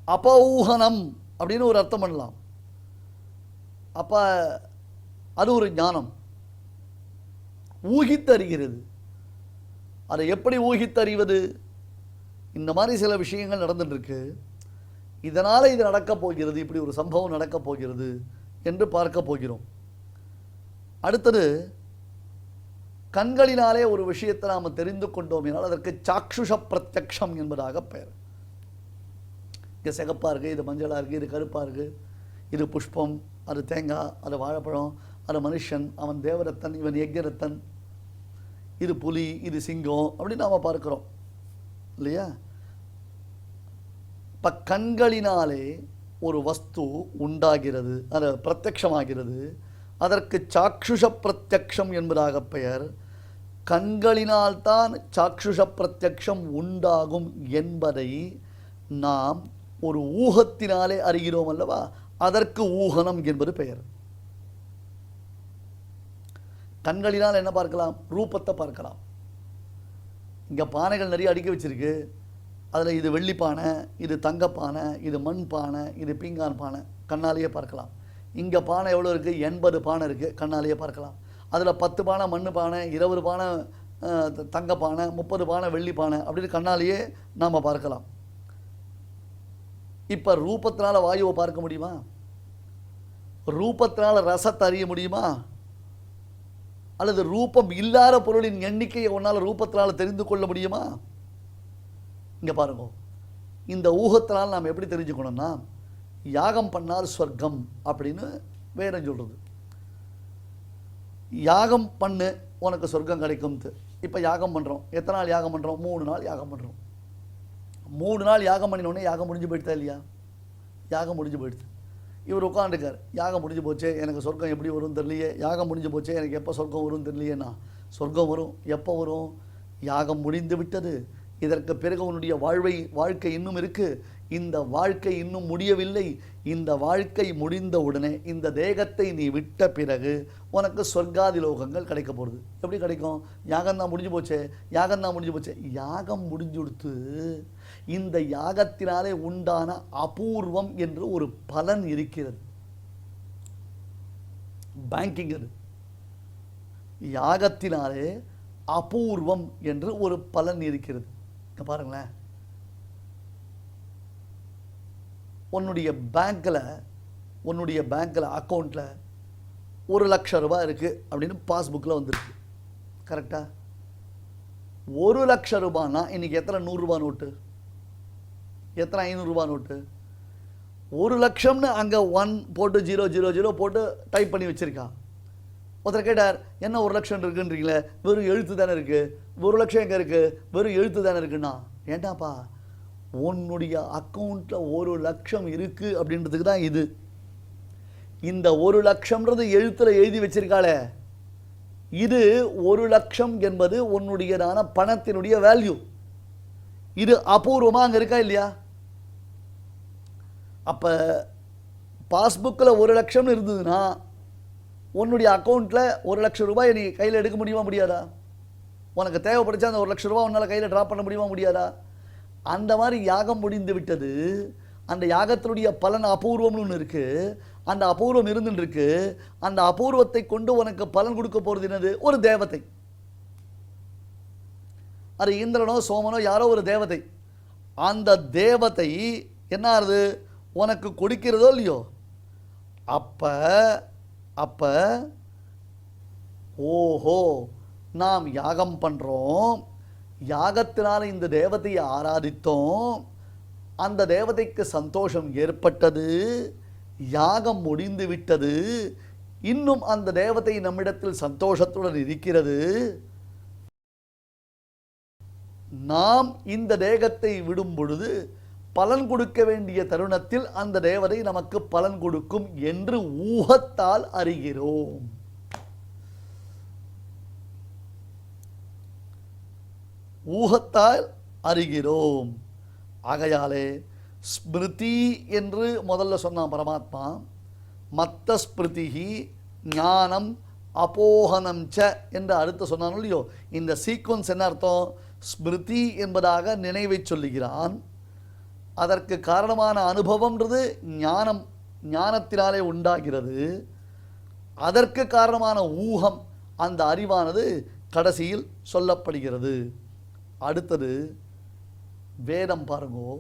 அபௌகனம் அப்படின்னு ஒரு அர்த்தம் பண்ணலாம். அப்போ அது ஒரு ஞானம், ஊகித்தறிகிறது. அதை எப்படி ஊகித்தறிவது? இந்த மாதிரி சில விஷயங்கள் நடந்துட்டுருக்கு, இதனால் இது நடக்கப் போகிறது, இப்படி ஒரு சம்பவம் நடக்கப் போகிறது என்று பார்க்க போகிறோம். அடுத்தது, கண்களினாலே ஒரு விஷயத்தை நாம் தெரிந்து கொண்டோம் என்றால் அதற்கு சாக்ஷுஷ பிரத்யக்ஷம் என்பதாக பெயர். இது சிகப்பாக இருக்குது, இது மஞ்சளாக இருக்குது, இது கருப்பாக இருக்குது, இது புஷ்பம், அது தேங்காய், அது வாழைப்பழம், அது மனுஷன், அவன் தேவரத்தன், இவன் யக்ஞரத்தன், இது புலி, இது சிங்கம் அப்படின்னு நாம் பார்க்கிறோம் இல்லையா? இப்போ கண்களினாலே ஒரு வஸ்து உண்டாகிறது, அது பிரத்யக்ஷமாகிறது, அதற்கு சாக்ஷுஷ பிரத்யக்ஷம் என்பதாக பெயர். கண்களினால்தான் சாக்ஷுஷ பிரத்யக்ஷம் உண்டாகும் என்பதை நாம் ஒரு ஊகத்தினாலே அறிகிறோம் அல்லவா, அதற்கு ஊகனம் என்பது பெயர். கண்களினால் என்ன பார்க்கலாம்? ரூபத்தை பார்க்கலாம். இங்கே பானைகள் நிறைய அடுக்கி வச்சிருக்கு, அதில் இது வெள்ளிப்பானை, இது தங்கப்பானை, இது மண் பானை, இது பீங்கான் பானை, கண்ணாலேயே பார்க்கலாம். இங்கே பானை எவ்வளோ இருக்குது? 80 பானை இருக்குது, கண்ணாலேயே பார்க்கலாம். அதில் 10 பானை மண் பானை, 20 பானை தங்கப்பானை, 30 பானை வெள்ளிப்பானை அப்படின்னு கண்ணாலேயே நாம் பார்க்கலாம். இப்போ ரூபத்தினால வாயுவை பார்க்க முடியுமா? ரூபத்தினால ரசத்தை அறிய முடியுமா? அல்லது ரூபம் இல்லாத பொருளின் எண்ணிக்கையை உன்னால் ரூபத்தினால தெரிந்து கொள்ள முடியுமா? இங்கே பாருங்க, இந்த ஊகத்தினால் நாம் எப்படி தெரிஞ்சுக்கணும்னா, யாகம் பண்ணால் சொர்க்கம் அப்படின்னு வேதம் சொல்கிறது. யாகம் பண்ணு உனக்கு சொர்க்கம் கிடைக்கும்ட்டு. இப்போ யாகம் பண்ணுறோம். எத்தனை நாள் யாகம் பண்ணுறோம்? 3 நாள் யாகம் பண்ணுறோம். 3 நாள் யாகம் பண்ணினோடனே யாகம் முடிஞ்சு போயிடுதா இல்லையா? யாகம் முடிஞ்சு போயிடுது. இவர் உட்காந்துருக்கார், யாகம் முடிஞ்சு போச்சே, எனக்கு சொர்க்கம் எப்படி வரும்னு தெரியலையே, யாகம் முடிஞ்சு போச்சே, எனக்கு எப்போ சொர்க்கம் வரும்னு தெரியலையேண்ணா. சொர்க்கம் வரும். எப்போ வரும்? யாகம் முடிந்து விட்டது. இதற்கு பிறகு உன்னுடைய வாழ்க்கை இன்னும் இருக்குது. இந்த வாழ்க்கை இன்னும் முடியவில்லை. இந்த வாழ்க்கை முடிந்த உடனே இந்த தேகத்தை நீ விட்ட பிறகு உனக்கு சொர்க்காதி லோகங்கள் கிடைக்க போகிறது. எப்படி கிடைக்கும்? யாகம்தான் முடிஞ்சு போச்சே, யாகம்தான் முடிஞ்சு போச்சே. யாகம் முடிஞ்சு கொடுத்து இந்த யாகத்தினாலே உண்டான அபூர்வம் என்று ஒரு பலன் இருக்கிறது. பேங்கிங் அது. யாகத்தினாலே அபூர்வம் என்று ஒரு பலன் இருக்கிறது. பாருங்களேன், உன்னுடைய பேங்க்கில் அக்கௌண்ட்டில் 1 லட்சம் ரூபாய் இருக்குது அப்படின்னு பாஸ்புக்கில் வந்துருக்கு. கரெக்டாக? 1 லட்சம் ரூபான்னா இன்றைக்கி எத்தனை 100 ரூபா நோட்டு, எத்தனை 500 ரூபா நோட்டு? 1 லட்சம்னு அங்கே 1 போட்டு 000 போட்டு டைப் பண்ணி வச்சுருக்கான். ஒருத்தர் கேட்டார், என்ன 1 லட்சம் இருக்குன்றீங்களே, வெறும் எழுத்து தானே இருக்குது. 1 லட்சம் எங்கே இருக்குது? வெறும் எழுத்து தானே இருக்குன்னா. ஏண்டாப்பா, உன்னுடைய அக்கௌண்ட்டில் 1 லட்சம் இருக்குது அப்படின்றதுக்கு தான் இது. இந்த 1 லட்சம்ன்றது எழுத்தில் எழுதி வச்சிருக்காளே, இது 1 லட்சம் என்பது உன்னுடையதான பணத்தினுடைய வேல்யூ. இது அபூர்வமாக அங்கே இருக்கா இல்லையா? அப்போ பாஸ்புக்கில் 1 லட்சம்னு இருந்ததுன்னா உன்னுடைய அக்கௌண்ட்டில் 1 லட்சம் ரூபாய் நீ கையில் எடுக்க முடியுமா முடியாதா? உனக்கு தேவைப்படுச்சா அந்த 1 லட்சம் ரூபாய் உன்னால் கையில் ட்ராப் பண்ண முடியுமா முடியாதா? அந்த மாதிரி யாகம் முடிந்து விட்டது. அந்த யாகத்தினுடைய பலன் அபூர்வம்னு ஒன்று இருக்குது. அந்த அபூர்வம் இருந்துருக்கு. அந்த அபூர்வத்தை கொண்டு உனக்கு பலன் கொடுக்க போகிறது என்னது? ஒரு தேவதை. அது இந்திரனோ சோமனோ யாரோ ஒரு தேவதை. அந்த தேவதை என்ன ஆகுது? உனக்கு கொடுக்கிறதோ இல்லையோ, அப்போ ஓஹோ, நாம் யாகம் பண்ணுறோம், யாகத்தினால இந்த தேவதையை ஆராதித்தோம், அந்த தேவதைக்கு சந்தோஷம் ஏற்பட்டது, யாகம் முடிந்து விட்டது, இன்னும் அந்த தேவதை நம்மிடத்தில் சந்தோஷத்துடன் இருக்கிறது. நாம் இந்த தேகத்தை விடும் பொழுது பலன் கொடுக்க வேண்டிய தருணத்தில் அந்த தேவதை நமக்கு பலன் கொடுக்கும் என்று ஊகத்தால் அறிகிறோம். ஊகத்தால் அறிகிறோம். ஆகையாலே ஸ்மிருதி என்று முதல்ல சொன்னான் பரமாத்மா. மத்த ஸ்மிருதிஹி ஞானம் அபோகனம் ச என்று அடுத்து சொன்னான் இல்லையோ. இந்த சீக்வன்ஸ் என்ன அர்த்தம்? ஸ்மிருதி என்பதாக நினைவை சொல்லுகிறான். அதற்கு காரணமான அனுபவம்ன்றது ஞானத்தினாலே உண்டாகிறது. அதற்கு காரணமான ஊகம், அந்த அறிவானது கடைசியில் சொல்லப்படுகிறது. அடுத்தது வேதம் பாருங்கோ,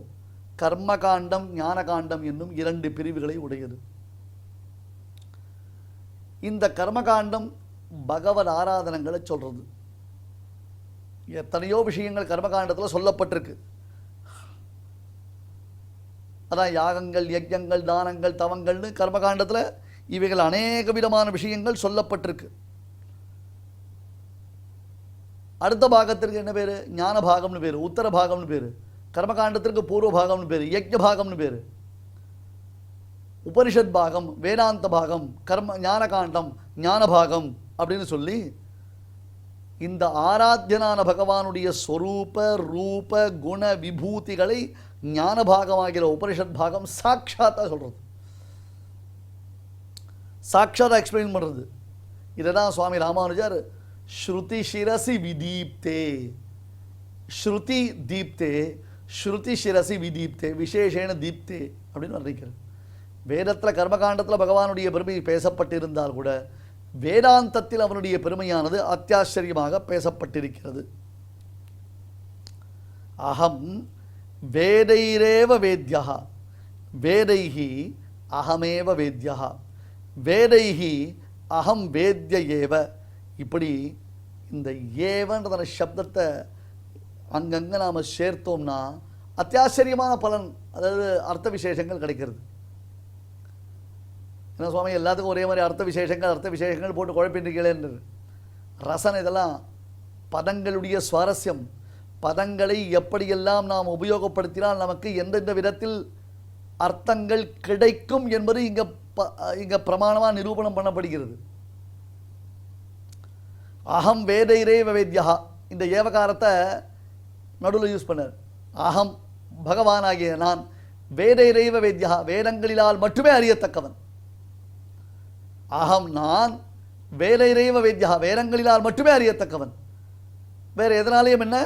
கர்மகாண்டம் ஞானகாண்டம் என்னும் 2 பிரிவுகளை உடையது. இந்த கர்மகாண்டம் பகவத் ஆராதனங்களை சொல்கிறது. எத்தனையோ விஷயங்கள் கர்மகாண்டத்தில் சொல்லப்பட்டிருக்கு. அதான் யாகங்கள், யஜ்யங்கள், தானங்கள், தவங்கள்னு கர்மகாண்டத்தில் இவைகள் அநேக விதமான விஷயங்கள் சொல்லப்பட்டிருக்கு. அடுத்த பாகத்திற்கு என்ன பேர்? ஞான பாகம்னு பேர், உத்தர பாகம்னு பேர். கர்மகாண்டத்திற்கு பூர்வ பாகம்னு பேர், யஜ்ய பாகம்னு பேர். உபனிஷத் பாகம், வேதாந்த பாகம், ஞானகாண்டம், ஞான பாகம் அப்படின்னு சொல்லி இந்த ஆராத்தியனான பகவானுடைய ஸ்வரூப ரூப குண விபூதிகளை ஞான பாகமாகிற உபனிஷத் பாகம் சாட்சாத்தாக சொல்கிறது, சாட்சாத்தாக எக்ஸ்பிளைன் பண்ணுறது. இதை தான் சுவாமி ராமானுஜர் ஸ்ருதி சிரசி விதீப்தே, ஸ்ருதி தீப்தே ஸ்ருதி சிரசி விதீப்தே விசேஷேன தீப்தே அப்படின்னு வர்ணிக்கிறது. வேதத்தில் கர்மகாண்டத்தில் பகவானுடைய பெருமை பேசப்பட்டிருந்தால் கூட வேதாந்தத்தில் அவனுடைய பெருமையானது அத்தியாச்சரியமாக பேசப்பட்டிருக்கிறது. அகம் வேதைரேவ வேத்யா வேதைஹி அகமேவ வேத்யா வேதைஹி அகம் வேத்ய ஏவ. இப்படி இந்த ஏவன்ற சப்தத்தை அங்கங்கே நாம் சேர்த்தோம்னா அத்தியாச்சரியமான பலன், அதாவது அர்த்த விசேஷங்கள் கிடைக்கிறது. என்ன சுவாமி எல்லாத்துக்கும் ஒரே மாதிரி அர்த்த விசேஷங்கள் போட்டு குழப்பின்றீங்களேன்னு ரசனை. இதெல்லாம் பதங்களுடைய சுவாரஸ்யம். பதங்களை எப்படியெல்லாம் நாம் உபயோகப்படுத்தினால் நமக்கு எந்தெந்த விதத்தில் அர்த்தங்கள் கிடைக்கும் என்பது இங்கே பிரமாணமாக நிரூபணம் பண்ணப்படுகிறது. அகம் வேதைரேவ வேத்யா, இந்த ஏவகாரத்தை நடுவில் யூஸ் பண்ணார். அகம் பகவானாகிய நான், வேதைரேவ வேத்யா வேதங்களிலால் மட்டுமே அறியத்தக்கவன். அகம் நான், வேதைரேவ வேத்யா வேதங்களிலால் மட்டுமே அறியத்தக்கவன், வேறு எதனாலேயும் என்ன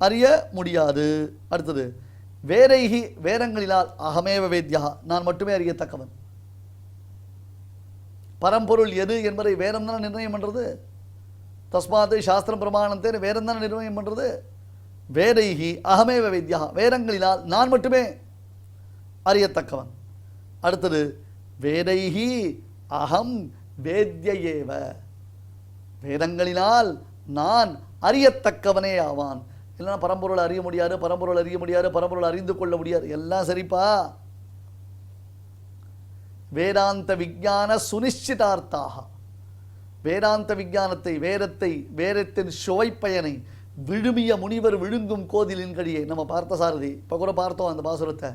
அறிய முடியாது. அடுத்தது வேதைஹி வேதங்களிலால் அகமேவ வேத்யா நான் மட்டுமே அறியத்தக்கவன். பரம்பொருள் எது என்பதை வேதம் தானே நிர்ணயம் பண்ணுறது. தஸ்மாத் சாஸ்திரம் பிரமாணத்தை வேதம் தானே நிர்ணயம் பண்ணுறது. வேதைஹி அகமேவ வேத்யா வேதங்களினால் நான் மட்டுமே அறியத்தக்கவன். அடுத்தது வேதைஹி அகம் வேத்ய ஏவ வேதங்களினால் நான் அறியத்தக்கவனே ஆவான். இல்லைன்னா பரம்பொருளை அறிய முடியாது, பரம்பொருள் அறிந்து கொள்ள முடியாது. எல்லாம் சரிப்பா. வேதாந்த விஞ்ஞான சுனிச்சிதார்த்தாக, வேதாந்த விஞ்ஞானத்தை வேதத்தின் சுவைப்பயனை விழுமிய முனிவர் விழுங்கும் கோதிலின் கடியை நம்ம பார்த்த சாரதி இப்போ கூட பார்த்தோம் அந்த பாசுரத்தை.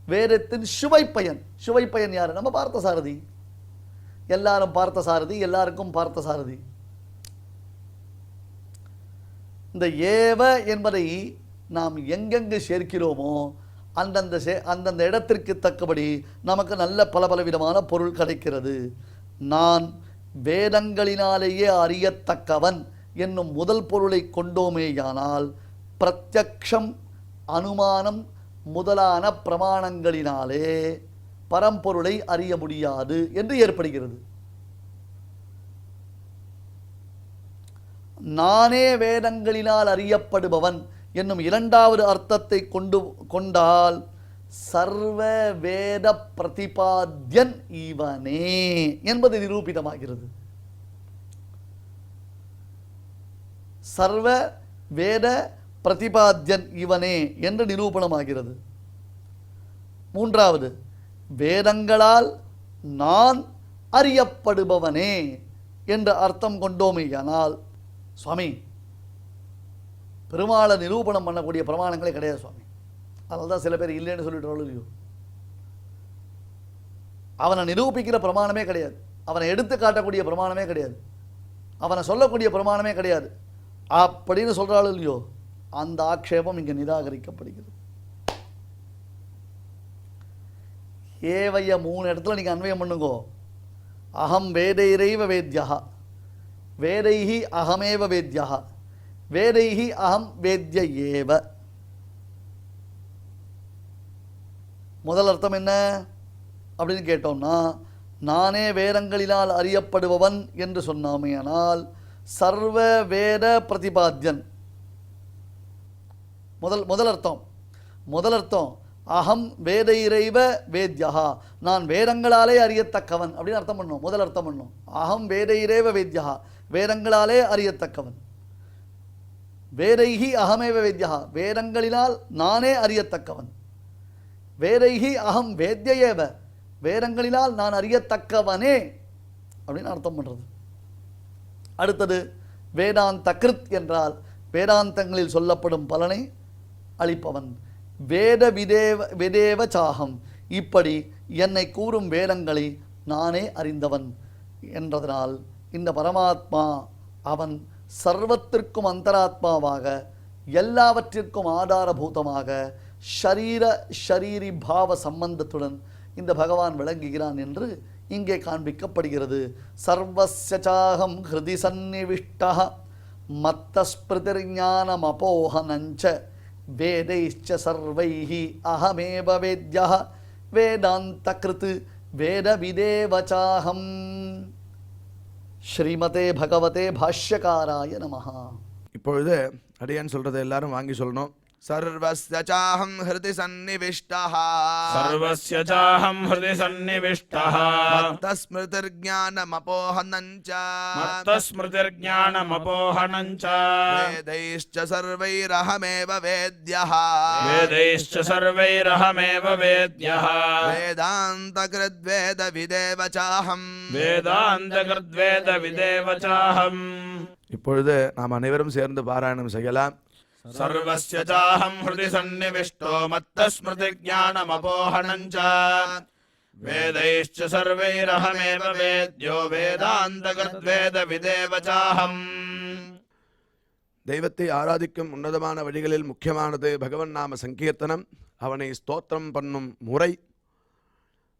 வேதத்தின் சுவைப்பயன் யார்? நம்ம பார்த்த சாரதி. எல்லாரும் பார்த்த சாரதி, எல்லாருக்கும் பார்த்த சாரதி. இந்த ஏவ என்பதை நாம் எங்கெங்கு சேர்க்கிறோமோ அந்தந்த இடத்திற்கு தக்கபடி நமக்கு நல்ல பல விதமான பொருள் கிடைக்கிறது. நான் வேதங்களினாலேயே அறியத்தக்கவன் என்னும் முதல் பொருளை கொண்டோமேயானால் பிரத்யக்ஷம் அனுமானம் முதலான பிரமாணங்களினாலே பரம்பொருளை அறிய முடியாது என்று ஏற்படுகிறது. நானே வேதங்களினால் அறியப்படுபவன் என்னும் இரண்டாவது அர்த்தத்தை கொண்டால் சர்வ வேத பிரதிபாத்யன் இவனே என்பது நிரூபிதமாகிறது. சர்வ வேத பிரதிபாத்யன் இவனே என்று நிரூபணமாகிறது. மூன்றாவது, வேதங்களால் நான் அறியப்படுபவனே என்ற அர்த்தம் கொண்டோமேயானால், சுவாமி பெருமாளை நிரூபணம் பண்ணக்கூடிய பிரமாணங்களே கிடையாது சுவாமி. அதனால தான் சில பேர் இல்லைன்னு சொல்லிட்டு இல்லையோ. அவனை நிரூபிக்கிற பிரமாணமே கிடையாது, அவனை எடுத்து காட்டக்கூடிய பிரமாணமே கிடையாது, அவனை சொல்லக்கூடிய பிரமாணமே கிடையாது அப்படின்னு சொல்கிறாள் இல்லையோ, அந்த ஆக்ஷேபம் இங்கே நிராகரிக்கப்படுகிறது. ஏவைய 3 இடத்துல நீங்கள் அன்வயம் பண்ணுங்கோ. அகம் வேதைரைவ வேத்யா வேதைஹி அகமேவ வேத்யா வேதைஹி அகம் வேத்ய ஏவ. முதல் அர்த்தம் என்ன அப்படின்னு கேட்டோம்னா, நானே வேதங்களினால் அறியப்படுபவன் என்று சொன்னாமையானால் சர்வ வேத பிரதிபாத்யன். முதல் அர்த்தம் அகம் வேதைரைவ வேத்யா நான் வேதங்களாலே அறியத்தக்கவன் அப்படின்னு அர்த்தம் பண்ணும். முதல் அர்த்தம் பண்ணும் அகம் வேதைரைவ வேத்யா வேதங்களாலே அறியத்தக்கவன். வேதைஹி அகமேவ வேத்யா வேதங்களினால் நானே அறியத்தக்கவன். வேதைஹி அகம் வேத்யேவ வேதங்களினால் நான் அறியத்தக்கவனே அப்படின்னு அர்த்தம் பண்ணுறது. அடுத்தது வேதாந்த கிருத் என்றால் வேதாந்தங்களில் சொல்லப்படும் பலனை அளிப்பவன். வேத விதேவ சாகம் இப்படி என்னை கூறும் வேதங்களை நானே அறிந்தவன் என்றதனால் இந்த பரமாத்மா அவன் சர்வத்திற்கும் அந்தராத்மாவாக எல்லாவற்றிற்கும் ஆதாரபூதமாக ஷரீரி பாவ சம்பந்தத்துடன் இந்த பகவான் விளங்குகிறான் என்று இங்கே காண்பிக்கப்படுகிறது. சர்வஸ்யாகம் ஹிருதி சந்நிவிஷ்ட மத்தஸ்பிருதிர்ஞானம் அபோஹனஞ்ச வேதைச்ச சர்வைஹி அஹமேவ வேத்யः வேதாந்தக்ருத் வேத விதேவச்சாஹம். ஸ்ரீமதே பகவதே பாஷ்யகாராய நமஹ. இப்பொழுது அடியான் சொல்றதை எல்லாரும் வாங்கி சொல்லணும். சர்வஸ்ய சாஹம் ஹிருதி சந்நிவிஷ்டஹ सर्वस्य चाहं हृदि सन्निविष्टः மத்தஸ்மிருதிர்ஞானமபோஹனஞ்ச मत्तस्मृतिर्ज्ञानमपोहनं च வேதைश्च सर्वैरहमेव वेद्यः वेदैश्च सर्वैरहमेव वेद्यः வேதாந்தகிருத்வேதவிதேவ சாஹம். वेदान्तकृद्वेदविदेव चाहम्. இப்பொழுது நாம் அனைவரும் சேர்ந்து பாராயணம் செய்யலாம். सर्वस्य चाहं हृदि सन्निविष्टो मत्तस्मृतिर्ज्ञानमपोहनं च वेदैश्च सर्वैरहमेव वेद्यो वेदान्तकृद्वेदविदेव चाहम्. தெய்வத்தை ஆராதிக்கும் உன்னதமான வழிகளில் முக்கியமானது பகவன் நாம சங்கீர்த்தனம், அவனை ஸ்தோத்திரம் பண்ணும் முறை.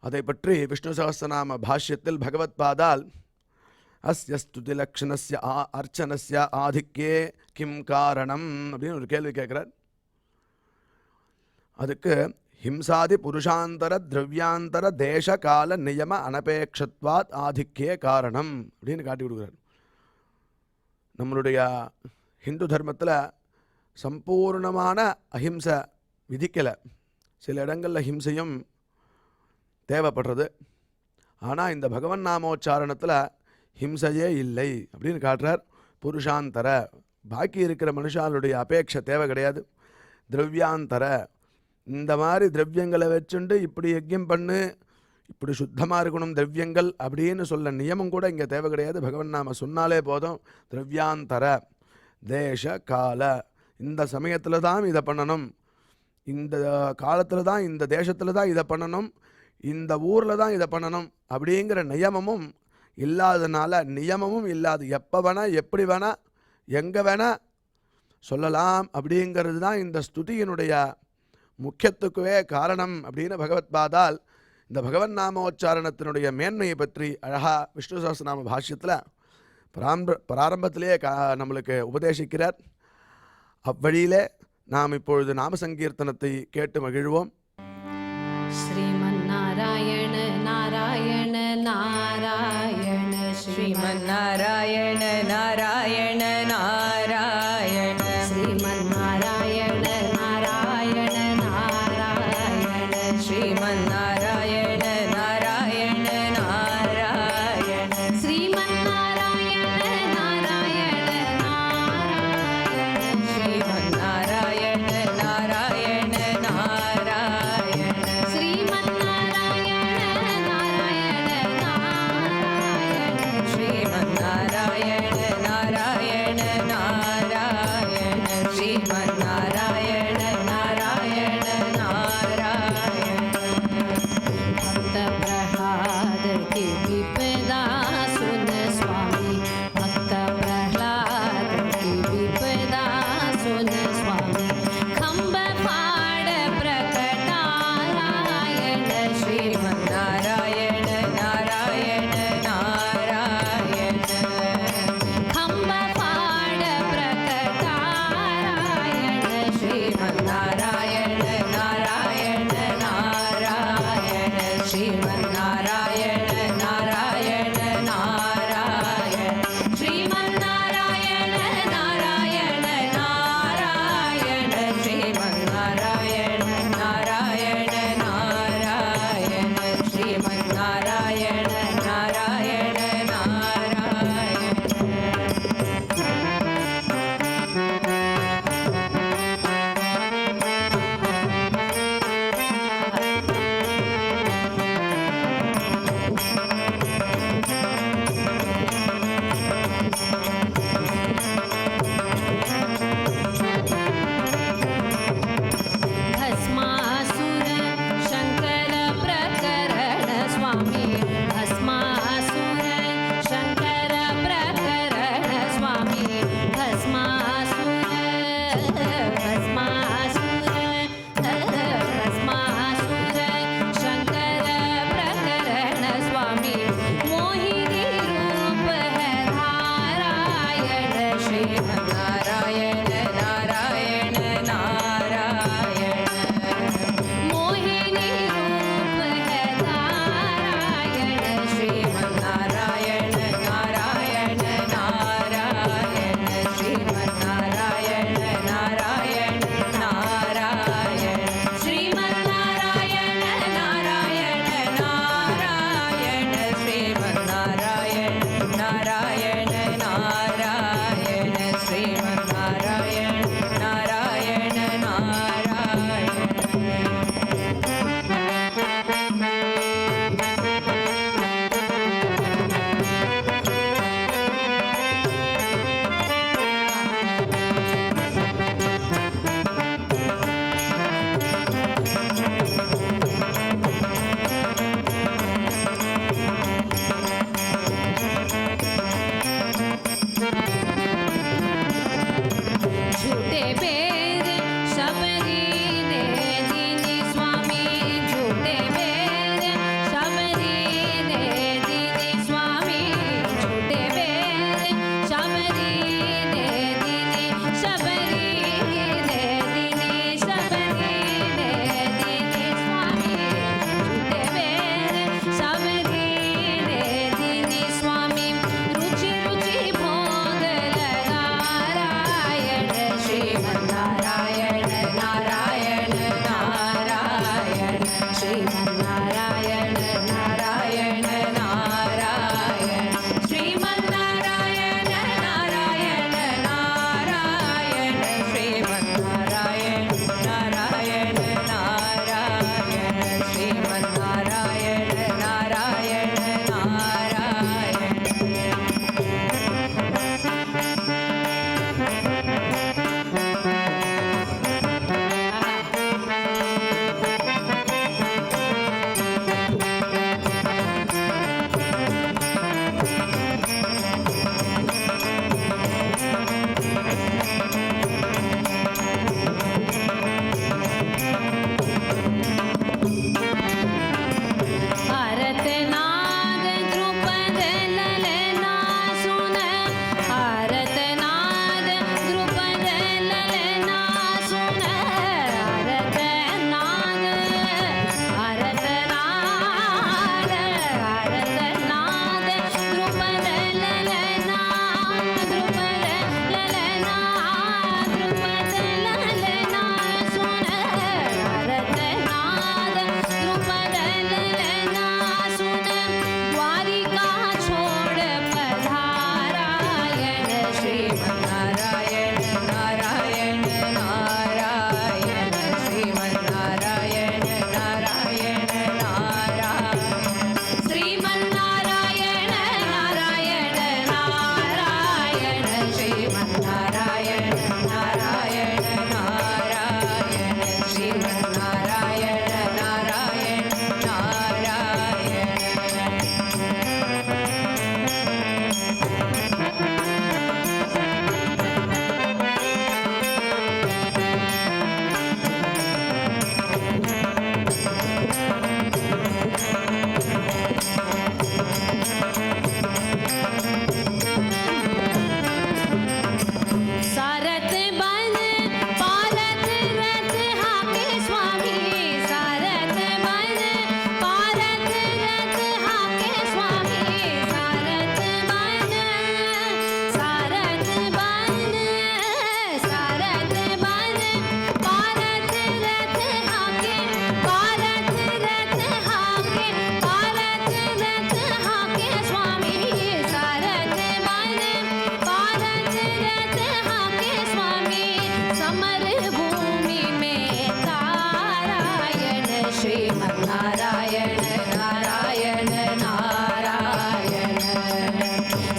அதை பற்றி விஷ்ணு சகஸ்ரநாம பாஷ்யத்தில் பகவத் பாதால் அஸ்ய ஸ்துதி லக்ஷணஸ்ய அர்ச்சனஸ்ய ஆதிக்கே கிம் காரணம் அப்படின்னு ஒரு கேள்வி கேட்குறார். அதுக்கு ஹிம்சாதி புருஷாந்தர திரவியாந்தர தேச கால நியம அனபேட்சத்வாத் ஆதிக்கே காரணம் அப்படின்னு காட்டி கொடுக்குறார். நம்மளுடைய ஹிந்து தர்மத்தில் சம்பூர்ணமான அஹிம்சை விதிக்கலை. சில இடங்களில் ஹிம்சையும் தேவைப்படுறது. ஆனால் இந்த பகவன் நாமோச்சாரணத்தில் ஹிம்சையே இல்லை அப்படின்னு காட்டுறார். புருஷாந்தர பாக்கி இருக்கிற மனுஷாளுடைய அபேட்சை தேவை கிடையாது. திரவியாந்தர இந்த மாதிரி திரவியங்களை வச்சுண்டு இப்படி யஜ்யம் பண்ணு, இப்படி சுத்தமாக இருக்கணும் திரவியங்கள் அப்படின்னு சொல்ல நியமம் கூட இங்கே தேவை கிடையாது. பகவன் நாம சொன்னாலே போதும். திரவியாந்தர தேச கால இந்த சமயத்தில் தான் இதை பண்ணணும், இந்த காலத்தில் தான் இந்த தேசத்தில் தான் இதை பண்ணணும், இந்த ஊரில் தான் இதை பண்ணணும் அப்படிங்கிற நியமமும் இல்லாதனால, நியமமும் இல்லாது எப்போ வேணால் எப்படி வேணால் எங்கே வேணால் சொல்லலாம் அப்படிங்கிறது தான் இந்த ஸ்துதியினுடைய முக்கியத்துக்குவே காரணம் அப்படின்னு பகவத் பாதால் இந்த பகவன் நாமோச்சாரணத்தினுடைய மேன்மையை பற்றி அழகா விஷ்ணு சஹஸ்ரநாம பாஷ்யத்தில் பிராரம்பத்திலேயே நம்மளுக்கு உபதேசிக்கிறார். அவ்வழியிலே நாம் இப்பொழுது நாம சங்கீர்த்தனத்தை கேட்டு மகிழ்வோம். श्रीमन्नारायण नारायण नारायण श्रीमन्नारायण नारायण नारायण श्रीमन्नारायण नारायण नारायण श्रीमन्नारायण नारायण नारायण श्रीमन्नारायण नारायण नारायण श्रीमन्नारायण नारायण नारायण श्रीमन्नारायण नारायण नारायण श्रीमन्नारायण नारायण नारायण श्रीमन्नारायण नारायण नारायण श्रीमन्नारायण नारायण नारायण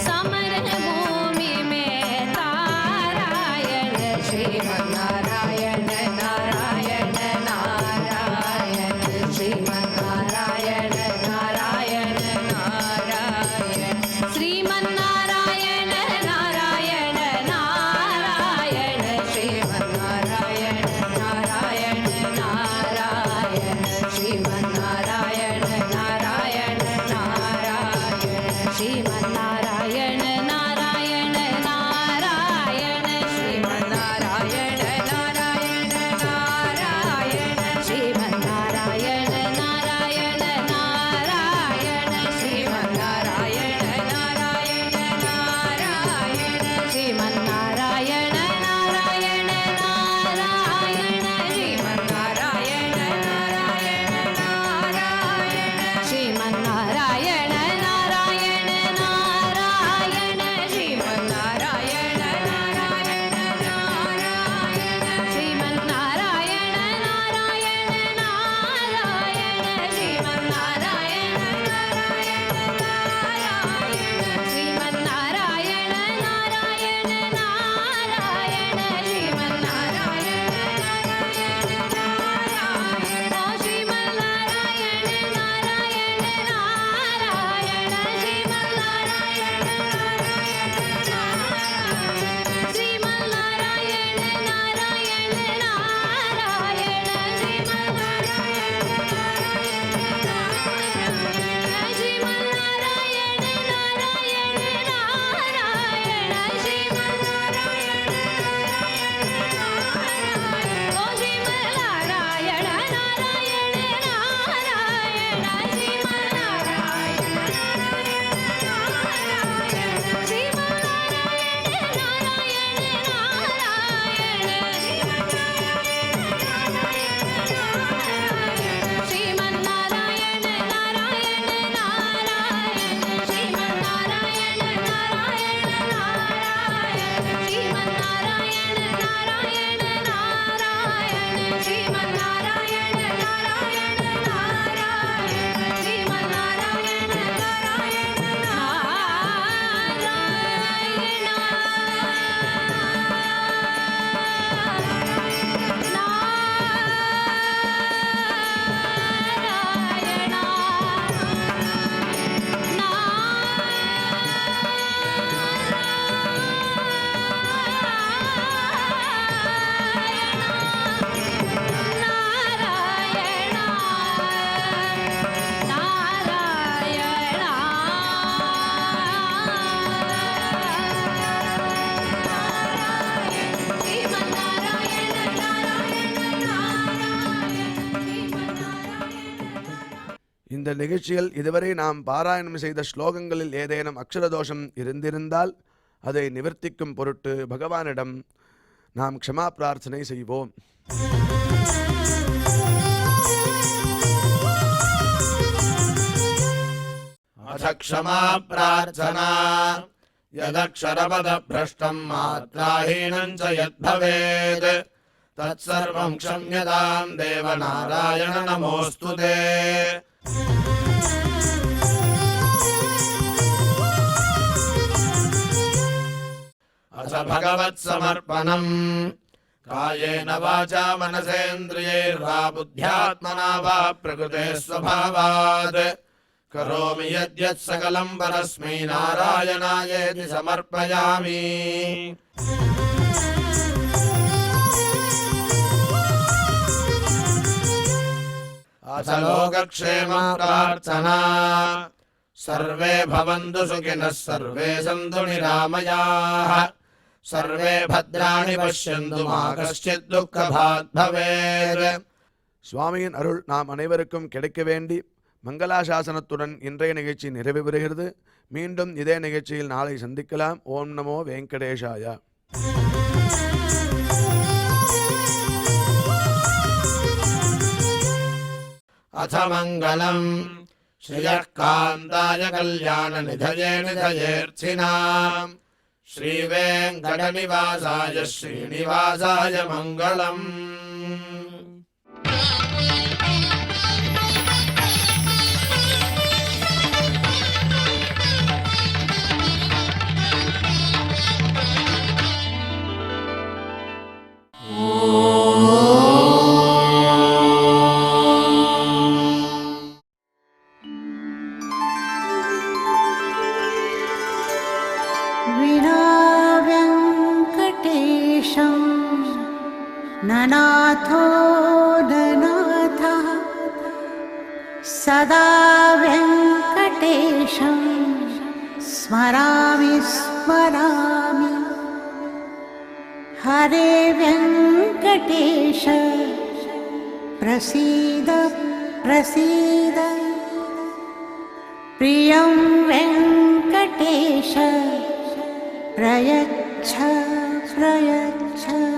समर भूमि में तारायण श्रीमन्नारायण नारायण नारायण श्रीमन्नारायण नारायण नारायण श्रीमन्नारायण नारायण नारायण श्रीमन्नारायण नारायण नारायण श्रीमन्नारायण नारायण नारायण श्रीमन्नारायण नारायण नारायण श्रीमन्नारायण नारायण नारायण श्रीमन्नारायण नारायण नारायण श्रीमन्नारायण नारायण नारायण श्रीमन्नारायण नारायण नारायण श्रीमन्नारायण नारायण नारायण श्रीमन्नारायण नारायण नारायण श्रीमन्नारायण नारायण नारायण श्रीमन्नारायण नारायण नारायण श्रीमन्नारायण नारायण नारायण श्रीमन्नारायण नारायण नारायण श्रीमन्नारायण இந்த நிகழ்ச்சியில் இதுவரை நாம் பாராயணம் செய்த ஸ்லோகங்களில் ஏதேனும் அக்ஷரதோஷம் இருந்திருந்தால் அதை நிவர்த்திக்கும் பொருட்டு பகவானிடம் நாம் க்ஷமா பிரார்த்தனை செய்வோம். अथ क्षमा प्रार्थना यदक्षरपदभ्रष्टं मात्राहीनं च यद्भवेत् तत्सर्वं क्षम्यतां देवनारायण नमोऽस्तु ते। अथ भगवत्समर्पणम् कायेन वाचा मनसेन्द्रियैर्वा बुद्ध्यात्मना वा प्रकृते स्वभावात् करोमि यद्यत् सकलं परस्मै नारायणायेति समर्पयामि। अथ लोकक्षेम प्रार्थना सर्वे भवन्तु सुखिनः सर्वे सन्तु निरामयाः सर्वे भद्राणि पश्यन्तु मा कश्चित् दुःखभाग् भवेत्. சுவாமியின் அருள் நாம் அனைவருக்கும் கிடைக்க வேண்டி மங்களாசாசனத்துடன் இன்றைய நிகழ்ச்சி நிறைவு பெறுகிறது. மீண்டும் இதே நிகழ்ச்சியில் நாளை சந்திக்கலாம். ஓம் நமோ வெங்கடேஷாய. अथ मङ्गलम् श्रियः कान्ताय कल्याणनिधये निधयेऽर्थिनाम् श्रीवेङ्कटनिवासाय श्रीनिवासाय मङ्गलम्। सदा वेङ्कटेशं स्मरामि स्मरामि हरे वेङ्कटेश प्रसीद प्रसीद प्रियं वेङ्कटेश प्रयच्छ प्रयच्छ